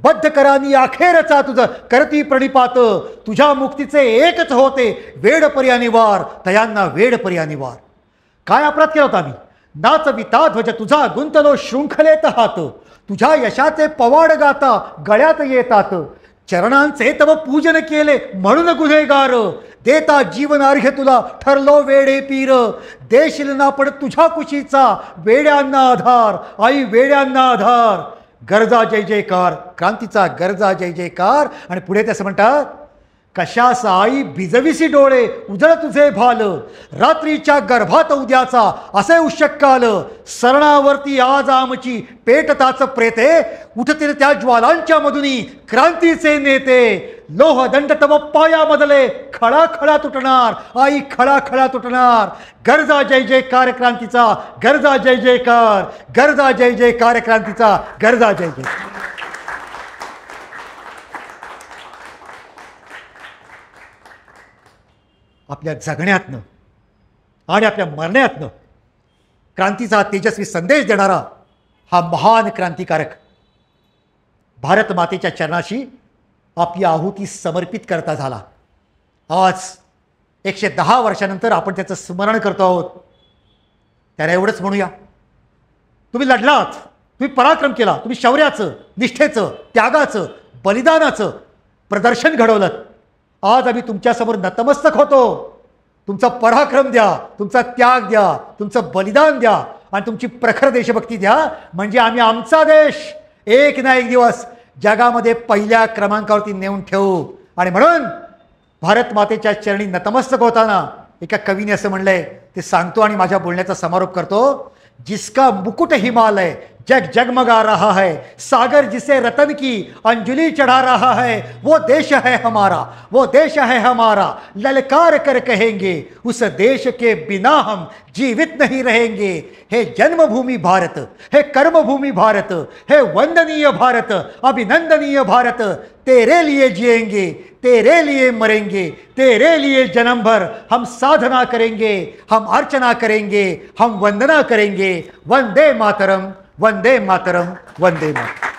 बद्ध करानी अखेरचा तुझं करती प्रणिपात, तुझ्या मुक्तीचे एकच होते वेड पर्यानिवार, तयांना वेड पर्यानिवार. काय अपराध केला होता आम्ही? नाचविता ध्वज तुझा गुंतलो शृंखलेत हात, तुझ्या यशाचे पवाड गाता गळ्यात येतात, चरणांचे तव पूजन केले म्हणून गुन्हेगार, देता जीवन अर्घ्य तुला ठरलो वेडे पीर, देशील ना पड तुझ्या कुशीचा वेड्यांना आधार, आई वेड्यांना आधार. गरजा जय जयकार, क्रांतीचा गरजा जय जयकार. आणि पुढे ते असं म्हणतात, कशास आई भिजविसी डोळे उजळ तुझे भाल, रात्रीच्या गर्भात उद्याचा असे उशक्काल, सरणावरती आज आमची पेटताच प्रेते, उठतील त्या ज्वालांच्या मधुनी क्रांतीचे नेते, लोह दंड तव पायामधले खळा खळा तुटणार, आई खळा खळा तुटणार. गरजा जय जयकार क्रांतीचा, गरजा जय जयकार, गरजा जय जयकार क्रांतीचा, गरजा जय जयकार. आपल्या जगण्यातनं आणि आपल्या मरण्यातनं क्रांतीचा तेजस्वी संदेश देणारा हा महान क्रांतिकारक भारत मातेच्या चरणाशी आपली आहुती समर्पित करता झाला. आज 110 वर्षानंतर आपण त्याचं स्मरण करतो आहोत. त्याला एवढंच म्हणूया, तुम्ही लढलात, तुम्ही पराक्रम केला, तुम्ही शौर्याचं, निष्ठेचं, त्यागाचं, बलिदानाचं प्रदर्शन घडवलं. आज आम्ही तुमच्यासमोर नतमस्तक होतो. तुमचा पराक्रम द्या, तुमचा त्याग द्या, तुमचं बलिदान द्या आणि तुमची प्रखर देशभक्ती द्या, म्हणजे आम्ही आमचा देश एक ना एक दिवस जगामध्ये पहिल्या क्रमांकावरती नेऊन ठेवू. आणि म्हणून भारत मातेच्या चरणी नतमस्तक होताना एका कवीने असं म्हणलंय, ते सांगतो आणि माझ्या बोलण्याचा समारोप करतो. जिसका मुकुट हिमालय जग जगमगा रहा है, सागर जिसे रतन की अंजलि चढ़ा रहा है, वो देश है हमारा, वो देश है हमारा, ललकार कर कहेंगे उस देश के बिना हम जीवित नहीं रहेंगे. हे जन्मभूमि भारत, हे कर्मभूमि भारत, हे वंदनीय भारत, अभिनंदनीय भारत, तेरे लिए जिएंगे, तेरे लिए मरेंगे, तेरे लिए जन्म भर हम साधना करेंगे, हम अर्चना करेंगे, हम वंदना करेंगे. वंदे मातरम, वंदे मातरम, वंदे मातरम.